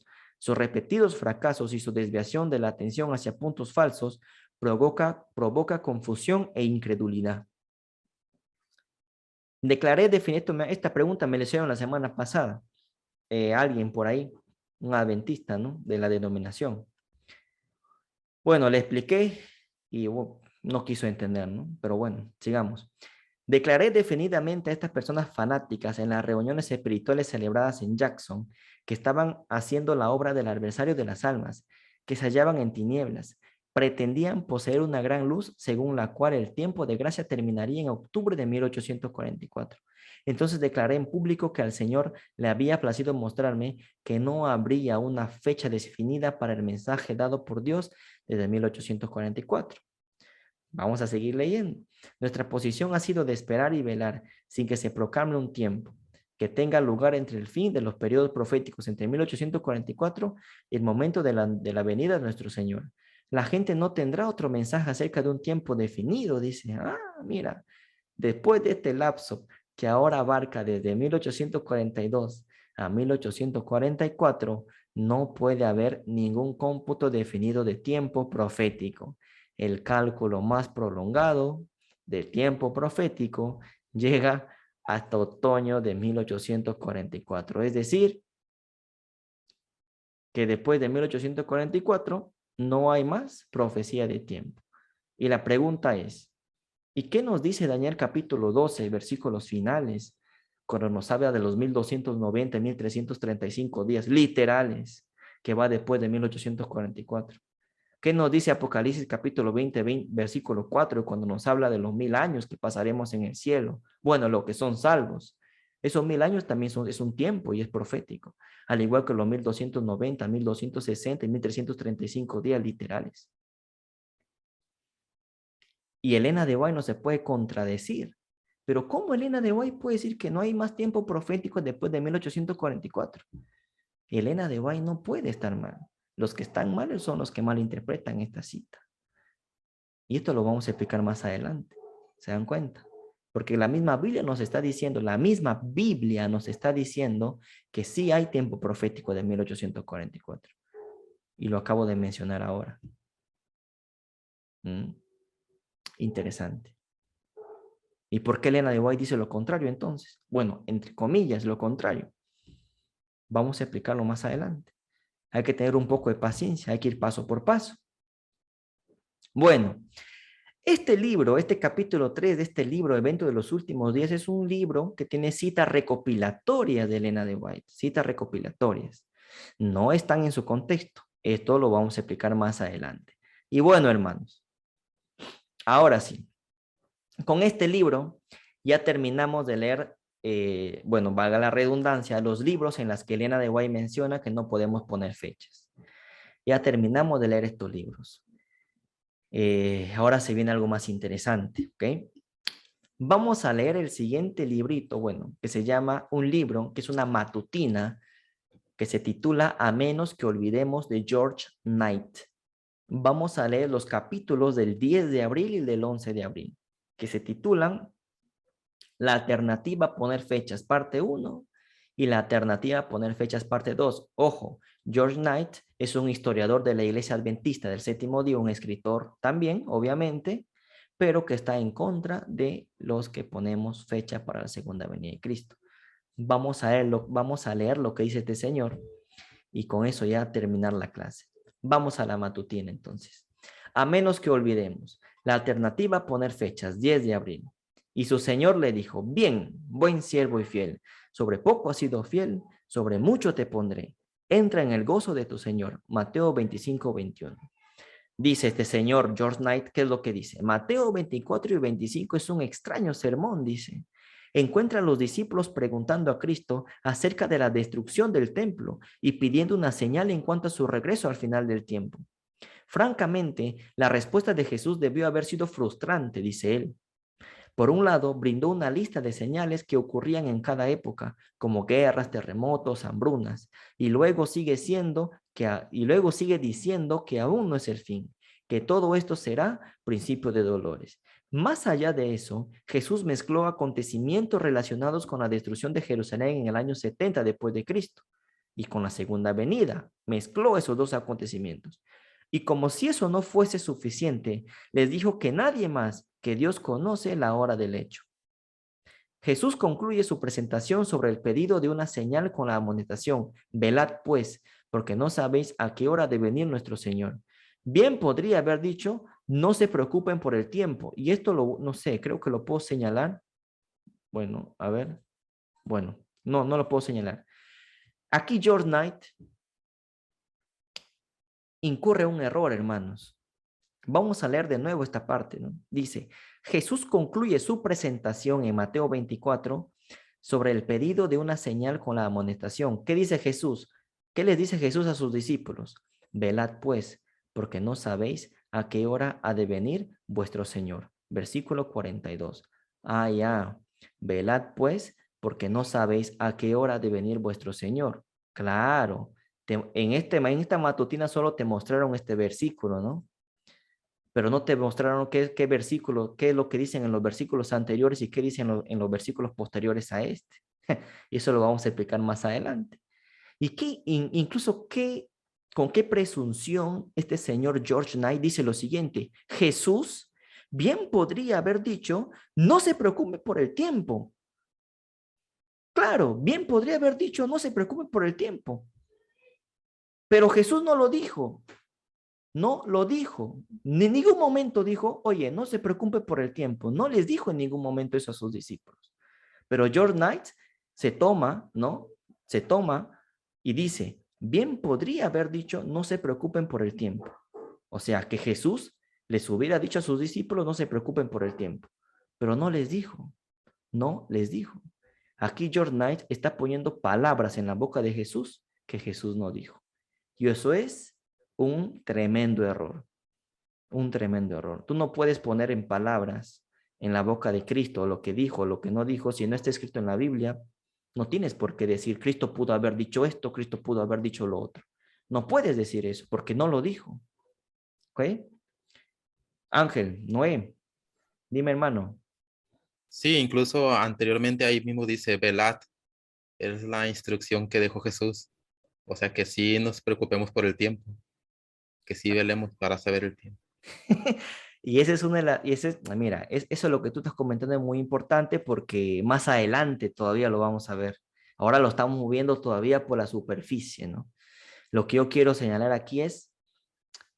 y su desviación de la atención hacia puntos falsos provoca confusión e incredulidad. Declaré definitivamente, esta pregunta me la hicieron la semana pasada, alguien por ahí, un adventista, ¿no? De la denominación. Bueno, le expliqué y no quiso entender, ¿no? Pero bueno, sigamos. Declaré definidamente a estas personas fanáticas en las reuniones espirituales celebradas en Jackson que estaban haciendo la obra del adversario de las almas, que se hallaban en tinieblas. Pretendían poseer una gran luz según la cual el tiempo de gracia terminaría en octubre de 1844. Entonces declaré en público que al Señor le había placido mostrarme que no habría una fecha definida para el mensaje dado por Dios desde 1844. Vamos a seguir leyendo. Nuestra posición ha sido de esperar y velar sin que se proclame un tiempo que tenga lugar entre el fin de los periodos proféticos entre 1844 y el momento de la venida de nuestro Señor. La gente no tendrá otro mensaje acerca de un tiempo definido, dice. Mira, después de este lapso que ahora abarca desde 1842 a 1844, no puede haber ningún cómputo definido de tiempo profético. El cálculo más prolongado del tiempo profético llega hasta otoño de 1844. Es decir, que después de 1844 no hay más profecía de tiempo. Y la pregunta es, ¿y qué nos dice Daniel capítulo 12, versículos finales, cuando nos habla de los 1290, 1335 días literales que va después de 1844? ¿Qué nos dice Apocalipsis capítulo 20, versículo 4, cuando nos habla de los 1000 años que pasaremos en el cielo? Bueno, lo que son salvos. Esos 1000 años también es un tiempo y es profético, al igual que los 1290, 1260 y 1335 días literales. Y Elena de White no se puede contradecir. Pero ¿cómo Elena de White puede decir que no hay más tiempo profético después de 1844? Elena de White no puede estar mal. Los que están mal son los que malinterpretan esta cita. Y esto lo vamos a explicar más adelante. ¿Se dan cuenta? Porque la misma Biblia nos está diciendo, que sí hay tiempo profético de 1844. Y lo acabo de mencionar ahora. Interesante. ¿Y por qué Elena de White dice lo contrario entonces? Bueno, entre comillas, lo contrario. Vamos a explicarlo más adelante. Hay que tener un poco de paciencia, hay que ir paso por paso. Bueno, este libro, este capítulo 3 de este libro, Evento de los Últimos Días, es un libro que tiene citas recopilatorias de Elena de White, citas recopilatorias. No están en su contexto. Esto lo vamos a explicar más adelante. Y bueno, hermanos, ahora sí, con este libro ya terminamos de leer, bueno, valga la redundancia, los libros en los que Elena de White menciona que no podemos poner fechas. Ya terminamos de leer estos libros. Ahora se viene algo más interesante, ¿ok? Vamos a leer el siguiente librito, bueno, que se llama un libro, que es una matutina, que se titula A menos que olvidemos, de George Knight. Vamos a leer los capítulos del 10 de abril y del 11 de abril, que se titulan La alternativa a poner fechas, parte 1, y la alternativa a poner fechas, parte 2. Ojo, George Knight es un historiador de la Iglesia Adventista del Séptimo Día, un escritor también, obviamente, pero que está en contra de los que ponemos fecha para la segunda venida de Cristo. Vamos a leer lo que dice este señor y con eso ya terminar la clase. Vamos a la matutina entonces. A menos que olvidemos, la alternativa a poner fechas, 10 de abril. Y su señor le dijo, bien, buen siervo y fiel, sobre poco has sido fiel, sobre mucho te pondré. Entra en el gozo de tu señor. Mateo 25, 21. Dice este señor George Knight, ¿qué es lo que dice? Mateo 24 y 25 es un extraño sermón, dice. Encuentra a los discípulos preguntando a Cristo acerca de la destrucción del templo y pidiendo una señal en cuanto a su regreso al final del tiempo. Francamente, la respuesta de Jesús debió haber sido frustrante, dice él. Por un lado, brindó una lista de señales que ocurrían en cada época, como guerras, terremotos, hambrunas, y luego sigue diciendo que aún no es el fin, que todo esto será principio de dolores. Más allá de eso, Jesús mezcló acontecimientos relacionados con la destrucción de Jerusalén en el año 70 después de Cristo y con la segunda venida. Mezcló esos dos acontecimientos. Y como si eso no fuese suficiente, les dijo que nadie más que Dios conoce la hora del hecho. Jesús concluye su presentación sobre el pedido de una señal con la amonestación: velad pues, porque no sabéis a qué hora ha de venir nuestro Señor. Bien podría haber dicho, no se preocupen por el tiempo. Y esto no sé, creo que lo puedo señalar. Bueno, a ver. Bueno, no lo puedo señalar. Aquí George Knight incurre un error, hermanos. Vamos a leer de nuevo esta parte, ¿no? Dice, Jesús concluye su presentación en Mateo 24 sobre el pedido de una señal con la amonestación. ¿Qué dice Jesús? ¿Qué les dice Jesús a sus discípulos? Velad pues, porque no sabéis a qué hora ha de venir vuestro Señor. Versículo 42. Velad pues, porque no sabéis a qué hora ha de venir vuestro Señor. Claro, en esta matutina solo te mostraron este versículo, ¿no? Pero no te mostraron qué versículo, qué es lo que dicen en los versículos anteriores y qué dicen en los versículos posteriores a este. Y eso lo vamos a explicar más adelante. Y incluso con qué presunción este señor George Knight dice lo siguiente: Jesús bien podría haber dicho, no se preocupe por el tiempo. Claro, bien podría haber dicho, no se preocupe por el tiempo. Pero Jesús no lo dijo. No lo dijo. En ningún momento dijo, oye, no se preocupe por el tiempo. No les dijo en ningún momento eso a sus discípulos. Pero George Knight se toma, ¿no? Se toma y dice, bien podría haber dicho, no se preocupen por el tiempo. O sea, que Jesús les hubiera dicho a sus discípulos, no se preocupen por el tiempo. Pero no les dijo. No les dijo. Aquí George Knight está poniendo palabras en la boca de Jesús que Jesús no dijo. Y eso es un tremendo error. Un tremendo error. Tú no puedes poner en palabras en la boca de Cristo lo que dijo, lo que no dijo. Si no está escrito en la Biblia, no tienes por qué decir, Cristo pudo haber dicho esto, Cristo pudo haber dicho lo otro. No puedes decir eso porque no lo dijo. ¿Ok? Ángel, Noé, dime hermano. Sí, incluso anteriormente ahí mismo dice velad, es la instrucción que dejó Jesús. O sea que sí nos preocupemos por el tiempo, que sí velemos para saber el tiempo. Y esa es una de las, y ese es, mira, eso es lo que tú estás comentando es muy importante porque más adelante todavía lo vamos a ver. Ahora lo estamos viendo todavía por la superficie, ¿no? Lo que yo quiero señalar aquí es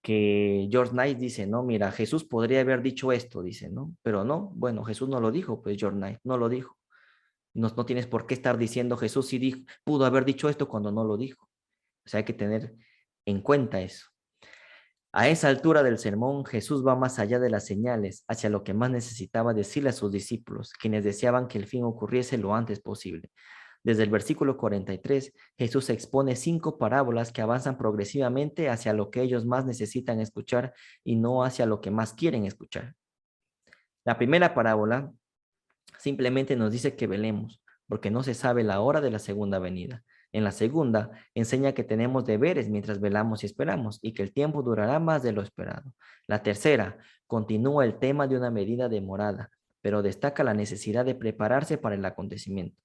que George Knight dice, no, mira, Jesús podría haber dicho esto, dice, ¿no? Pero no, bueno, Jesús no lo dijo, pues George Knight no lo dijo. No, no tienes por qué estar diciendo Jesús sí dijo, pudo haber dicho esto cuando no lo dijo. O sea, hay que tener en cuenta eso. A esa altura del sermón, Jesús va más allá de las señales, hacia lo que más necesitaba decirle a sus discípulos, quienes deseaban que el fin ocurriese lo antes posible. Desde el versículo 43, Jesús expone 5 parábolas que avanzan progresivamente hacia lo que ellos más necesitan escuchar y no hacia lo que más quieren escuchar. La primera parábola simplemente nos dice que velemos, porque no se sabe la hora de la segunda venida. En la segunda, enseña que tenemos deberes mientras velamos y esperamos, y que el tiempo durará más de lo esperado. La tercera, continúa el tema de una medida demorada, pero destaca la necesidad de prepararse para el acontecimiento.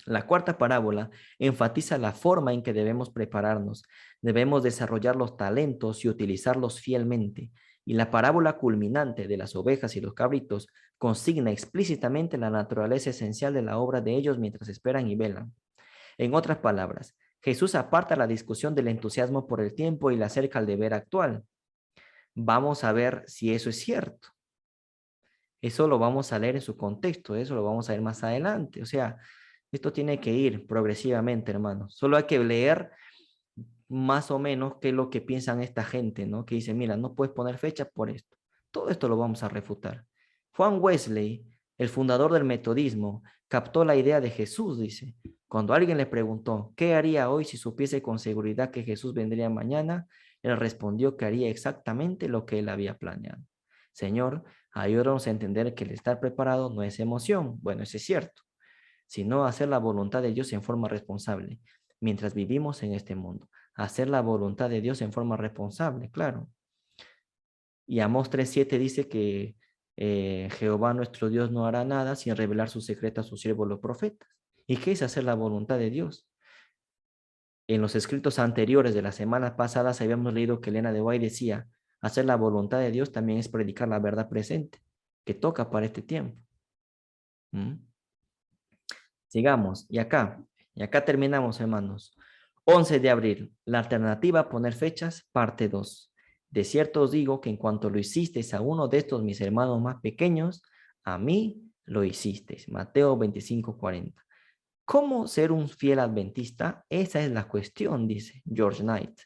La cuarta parábola enfatiza la forma en que debemos prepararnos. Debemos desarrollar los talentos y utilizarlos fielmente. Y la parábola culminante de las ovejas y los cabritos consigna explícitamente la naturaleza esencial de la obra de ellos mientras esperan y velan. En otras palabras, Jesús aparta la discusión del entusiasmo por el tiempo y la acerca al deber actual. Vamos a ver si eso es cierto. Eso lo vamos a leer en su contexto, eso lo vamos a ver más adelante. O sea, esto tiene que ir progresivamente, hermanos. Solo hay que leer más o menos qué es lo que piensan esta gente, ¿no? Que dice, mira, no puedes poner fecha por esto. Todo esto lo vamos a refutar. Juan Wesley, el fundador del metodismo, captó la idea de Jesús, dice. Cuando alguien le preguntó, ¿qué haría hoy si supiese con seguridad que Jesús vendría mañana? Él respondió que haría exactamente lo que él había planeado. Señor, ayúdanos a entender que el estar preparado no es emoción. Bueno, eso es cierto, sino hacer la voluntad de Dios en forma responsable, mientras vivimos en este mundo. Hacer la voluntad de Dios en forma responsable, claro. Y Amós 3:7 dice que Jehová nuestro Dios no hará nada sin revelar su secreto a sus siervos los profetas. ¿Y qué es hacer la voluntad de Dios? En los escritos anteriores de las semanas pasadas habíamos leído que Elena de White decía, hacer la voluntad de Dios también es predicar la verdad presente, que toca para este tiempo. ¿Mm? Sigamos, y acá terminamos, hermanos. 11 de abril, la alternativa, poner fechas, parte 2. De cierto os digo que en cuanto lo hicisteis a uno de estos mis hermanos más pequeños, a mí lo hicisteis. Mateo 25:40. ¿Cómo ser un fiel adventista? Esa es la cuestión, dice George Knight.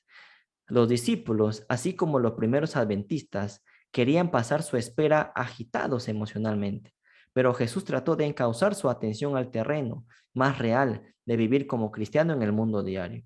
Los discípulos, así como los primeros adventistas, querían pasar su espera agitados emocionalmente, pero Jesús trató de encauzar su atención al terreno más real de vivir como cristiano en el mundo diario.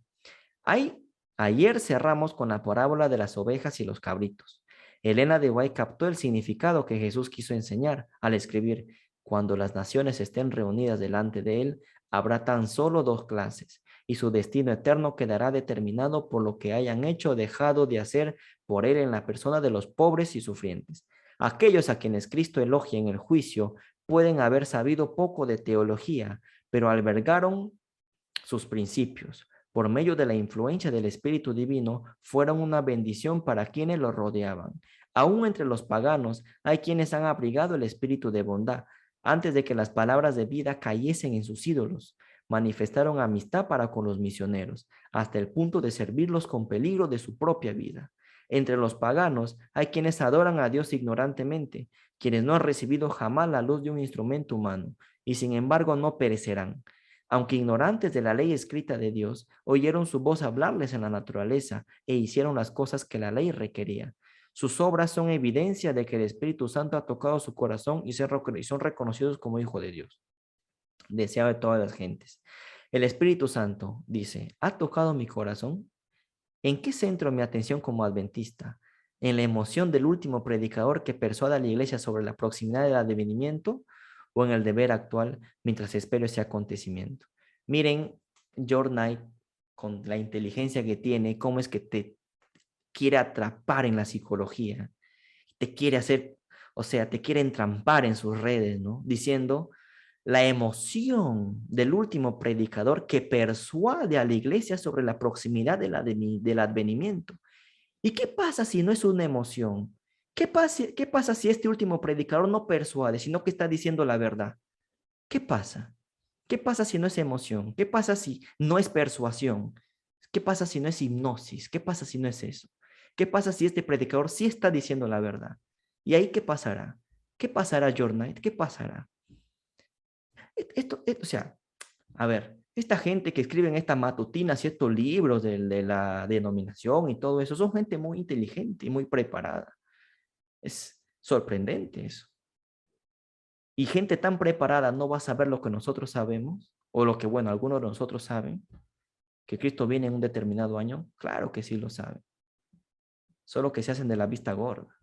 Ayer cerramos con la parábola de las ovejas y los cabritos. Elena de White captó el significado que Jesús quiso enseñar al escribir: cuando las naciones estén reunidas delante de él, habrá tan solo 2 clases, y su destino eterno quedará determinado por lo que hayan hecho o dejado de hacer por él en la persona de los pobres y sufrientes. Aquellos a quienes Cristo elogia en el juicio pueden haber sabido poco de teología, pero albergaron sus principios. Por medio de la influencia del Espíritu Divino, fueron una bendición para quienes los rodeaban. Aún entre los paganos hay quienes han abrigado el espíritu de bondad. Antes de que las palabras de vida cayesen en sus ídolos, manifestaron amistad para con los misioneros, hasta el punto de servirlos con peligro de su propia vida. Entre los paganos hay quienes adoran a Dios ignorantemente, quienes no han recibido jamás la luz de un instrumento humano, y sin embargo no perecerán. Aunque ignorantes de la ley escrita de Dios, oyeron su voz hablarles en la naturaleza e hicieron las cosas que la ley requería. Sus obras son evidencia de que el Espíritu Santo ha tocado su corazón y son reconocidos como hijos de Dios, deseado de todas las gentes. El Espíritu Santo dice, ¿ha tocado mi corazón? ¿En qué centro mi atención como adventista? ¿En la emoción del último predicador que persuada a la iglesia sobre la proximidad del advenimiento, o en el deber actual mientras espero ese acontecimiento? Miren, George Knight, con la inteligencia que tiene, cómo es que te quiere atrapar en la psicología. te quiere hacer, o sea, te quiere entrampar en sus redes, ¿no? Diciendo la emoción del último predicador que persuade a la iglesia sobre la proximidad del advenimiento. ¿Y qué pasa si no es una emoción? ¿Qué pasa si este último predicador no persuade, sino que está diciendo la verdad? ¿Qué pasa? ¿Qué pasa si no es emoción? ¿Qué pasa si no es persuasión? ¿Qué pasa si no es hipnosis? ¿Qué pasa si no es eso? ¿Qué pasa si este predicador sí está diciendo la verdad? ¿Y ahí qué pasará? ¿Qué pasará, Jornite? ¿Qué pasará? O sea, a ver, esta gente que escribe en esta matutina ciertos libros de la denominación y todo eso, son gente muy inteligente y muy preparada. Es sorprendente eso. Y gente tan preparada no va a saber lo que nosotros sabemos, o lo que, bueno, algunos de nosotros saben, que Cristo viene en un determinado año. Claro que sí lo saben. Solo que se hacen de la vista gorda.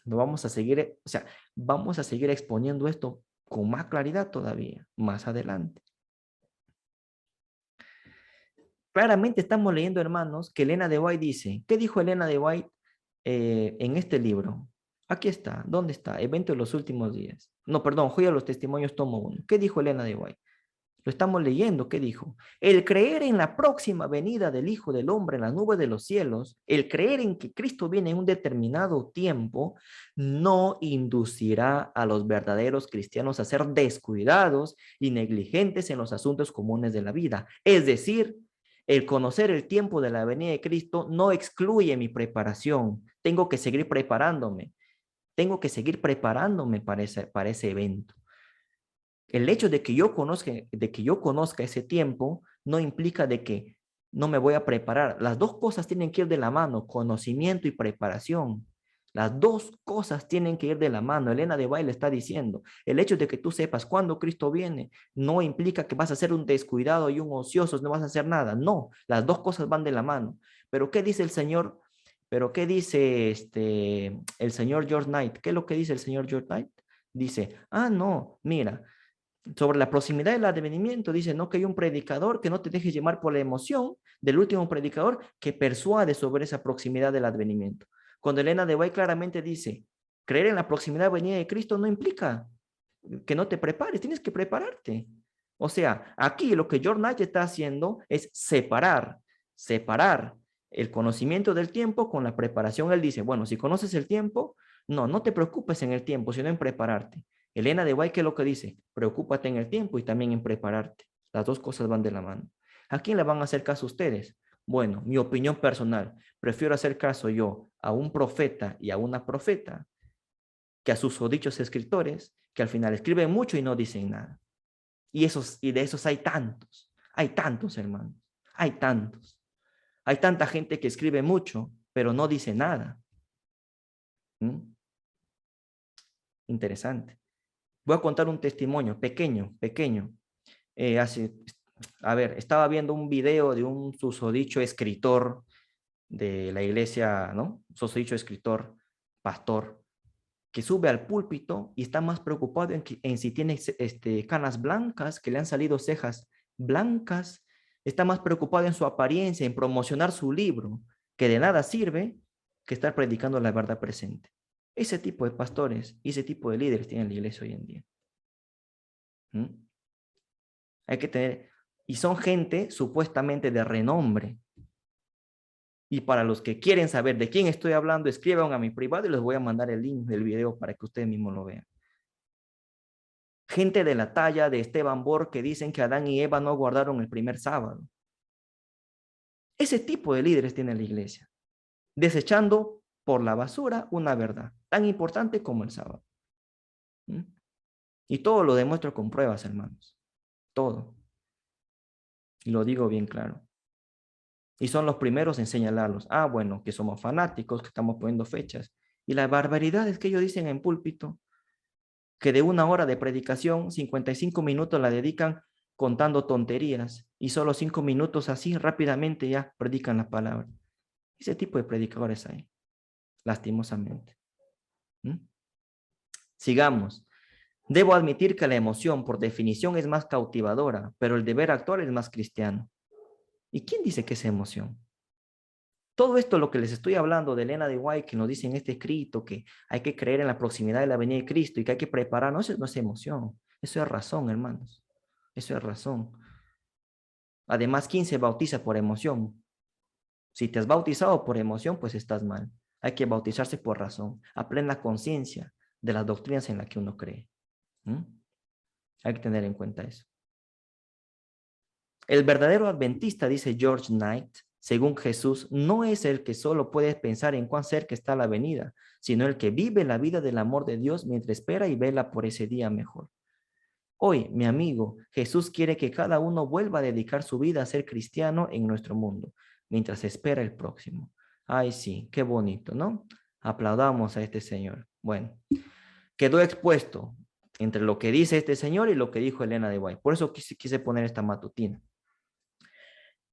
No vamos a seguir, o sea, vamos a seguir exponiendo esto con más claridad todavía, más adelante. Claramente estamos leyendo, hermanos, que Elena de White dice, ¿qué dijo Elena de White en este libro? Aquí está, ¿dónde está? Evento de los últimos días. No, perdón, Joya de los Testimonios, tomo 1. ¿Qué dijo Elena de White? Lo estamos leyendo, ¿qué dijo? El creer en la próxima venida del Hijo del Hombre en las nubes de los cielos, el creer en que Cristo viene en un determinado tiempo, no inducirá a los verdaderos cristianos a ser descuidados y negligentes en los asuntos comunes de la vida. Es decir, el conocer el tiempo de la venida de Cristo no excluye mi preparación. Tengo que seguir preparándome. Tengo que seguir preparándome para ese evento. El hecho de que yo conozca ese tiempo no implica de que no me voy a preparar. Las dos cosas tienen que ir de la mano, conocimiento y preparación. Las dos cosas tienen que ir de la mano. Elena de White está diciendo, el hecho de que tú sepas cuándo Cristo viene no implica que vas a ser un descuidado y un ocioso, no vas a hacer nada. No, las dos cosas van de la mano. Pero ¿qué dice el Señor? Pero ¿qué dice el señor George Knight? ¿Qué es lo que dice el señor George Knight? Dice, no, mira, sobre la proximidad del advenimiento, dice, no, que hay un predicador que no te dejes llevar por la emoción del último predicador que persuade sobre esa proximidad del advenimiento. Cuando Elena de White claramente dice, creer en la proximidad de la venida de Cristo no implica que no te prepares, tienes que prepararte. O sea, aquí lo que George Knight está haciendo es separar el conocimiento del tiempo con la preparación. Él dice, bueno, si conoces el tiempo, no te preocupes en el tiempo, sino en prepararte. Elena de White, ¿qué es lo que dice? Preocúpate en el tiempo y también en prepararte. Las dos cosas van de la mano. ¿A quién le van a hacer caso ustedes? Bueno, mi opinión personal, prefiero hacer caso yo a un profeta y a una profeta que a sus dichos escritores, que al final escriben mucho y no dicen nada. Y de esos hay tantos hermanos, hay tantos. Hay tanta gente que escribe mucho, pero no dice nada. Interesante. Voy a contar un testimonio pequeño. Estaba viendo un video de un susodicho escritor de la iglesia, ¿no? Susodicho escritor, pastor, que sube al púlpito y está más preocupado en si tiene canas blancas, que le han salido cejas blancas, está más preocupado en su apariencia, en promocionar su libro, que de nada sirve que estar predicando la verdad presente. Ese tipo de pastores y ese tipo de líderes tienen la iglesia hoy en día. Hay que tener, y son gente supuestamente de renombre. Y para los que quieren saber de quién estoy hablando, escriban a mi privado y les voy a mandar el link del video para que ustedes mismos lo vean. Gente de la talla de Esteban Borg que dicen que Adán y Eva no guardaron el primer sábado. Ese tipo de líderes tiene la iglesia, desechando por la basura una verdad tan importante como el sábado. Y todo lo demuestro con pruebas, hermanos. Todo. Y lo digo bien claro. Y son los primeros en señalarlos. Bueno, que somos fanáticos, que estamos poniendo fechas. Y las barbaridades que ellos dicen en púlpito, que de 1 hora de predicación, 55 minutos la dedican contando tonterías y solo 5 minutos así rápidamente ya predican la palabra. Ese tipo de predicadores hay, lastimosamente. Sigamos. Debo admitir que la emoción por definición es más cautivadora, pero el deber actuar es más cristiano. ¿Y quién dice que es emoción? Todo esto, lo que les estoy hablando de Elena de White, que nos dice en este escrito, que hay que creer en la proximidad de la venida de Cristo y que hay que prepararnos, eso no es emoción, eso es razón, hermanos. Eso es razón. Además, ¿quién se bautiza por emoción? Si te has bautizado por emoción, pues estás mal. Hay que bautizarse por razón, a plena conciencia de las doctrinas en las que uno cree. Hay que tener en cuenta eso. El verdadero adventista, dice George Knight, según Jesús, no es el que solo puede pensar en cuán cerca está la venida, sino el que vive la vida del amor de Dios mientras espera y vela por ese día mejor. Hoy, mi amigo, Jesús quiere que cada uno vuelva a dedicar su vida a ser cristiano en nuestro mundo, mientras espera el próximo. Ay, sí, qué bonito, ¿no? Aplaudamos a este señor. Bueno, quedó expuesto entre lo que dice este señor y lo que dijo Elena de White. Por eso quise poner esta matutina.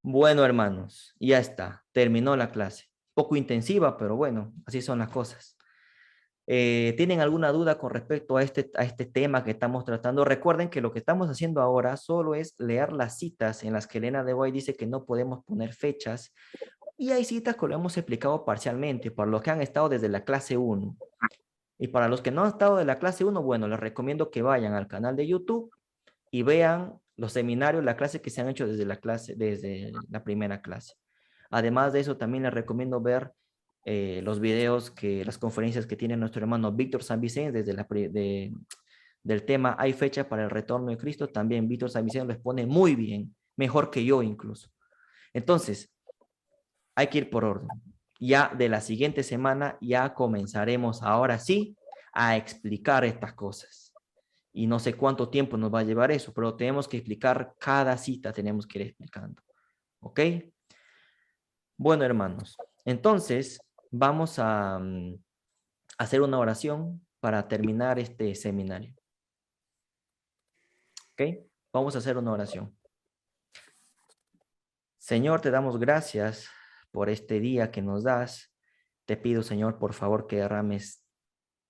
Bueno, hermanos, ya está. Terminó la clase. Poco intensiva, pero bueno, así son las cosas. ¿Tienen alguna duda con respecto a este tema que estamos tratando? Recuerden que lo que estamos haciendo ahora solo es leer las citas en las que Elena de White dice que no podemos poner fechas. Y hay citas que lo hemos explicado parcialmente, para los que han estado desde la clase 1. Y para los que no han estado de la clase 1, bueno, les recomiendo que vayan al canal de YouTube y vean los seminarios, la clase que se han hecho desde la primera clase. Además de eso, también les recomiendo ver los videos, las conferencias que tiene nuestro hermano Víctor San Vicente del tema "Hay fecha para el retorno de Cristo". También Víctor San Vicente lo expone muy bien, mejor que yo incluso. Entonces, hay que ir por orden. Ya de la siguiente semana ya comenzaremos ahora sí a explicar estas cosas. Y no sé cuánto tiempo nos va a llevar eso, pero tenemos que explicar cada cita, tenemos que ir explicando. ¿Ok? Bueno, hermanos, entonces vamos a hacer una oración para terminar este seminario. ¿Ok? Vamos a hacer una oración. Señor, te damos gracias por este día que nos das. Te pido, Señor, por favor, que derrames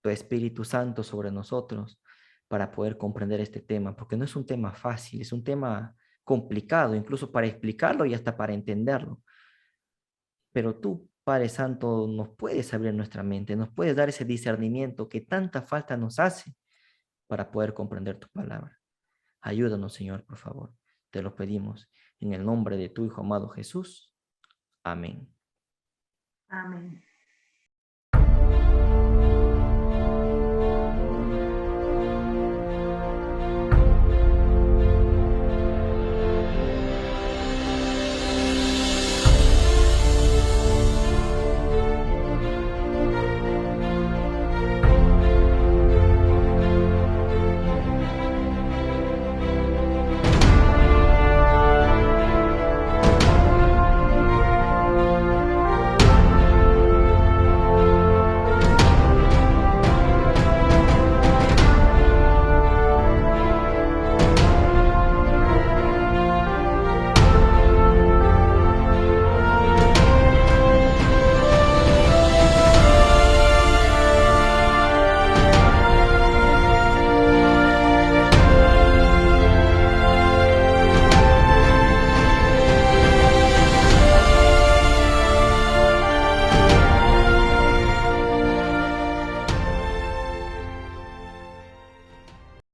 tu Espíritu Santo sobre nosotros para poder comprender este tema, porque no es un tema fácil, es un tema complicado, incluso para explicarlo y hasta para entenderlo. Pero tú, Padre Santo, nos puedes abrir nuestra mente, nos puedes dar ese discernimiento que tanta falta nos hace para poder comprender tu palabra. Ayúdanos, Señor, por favor. Te lo pedimos en el nombre de tu Hijo amado Jesús. Amén. Amén.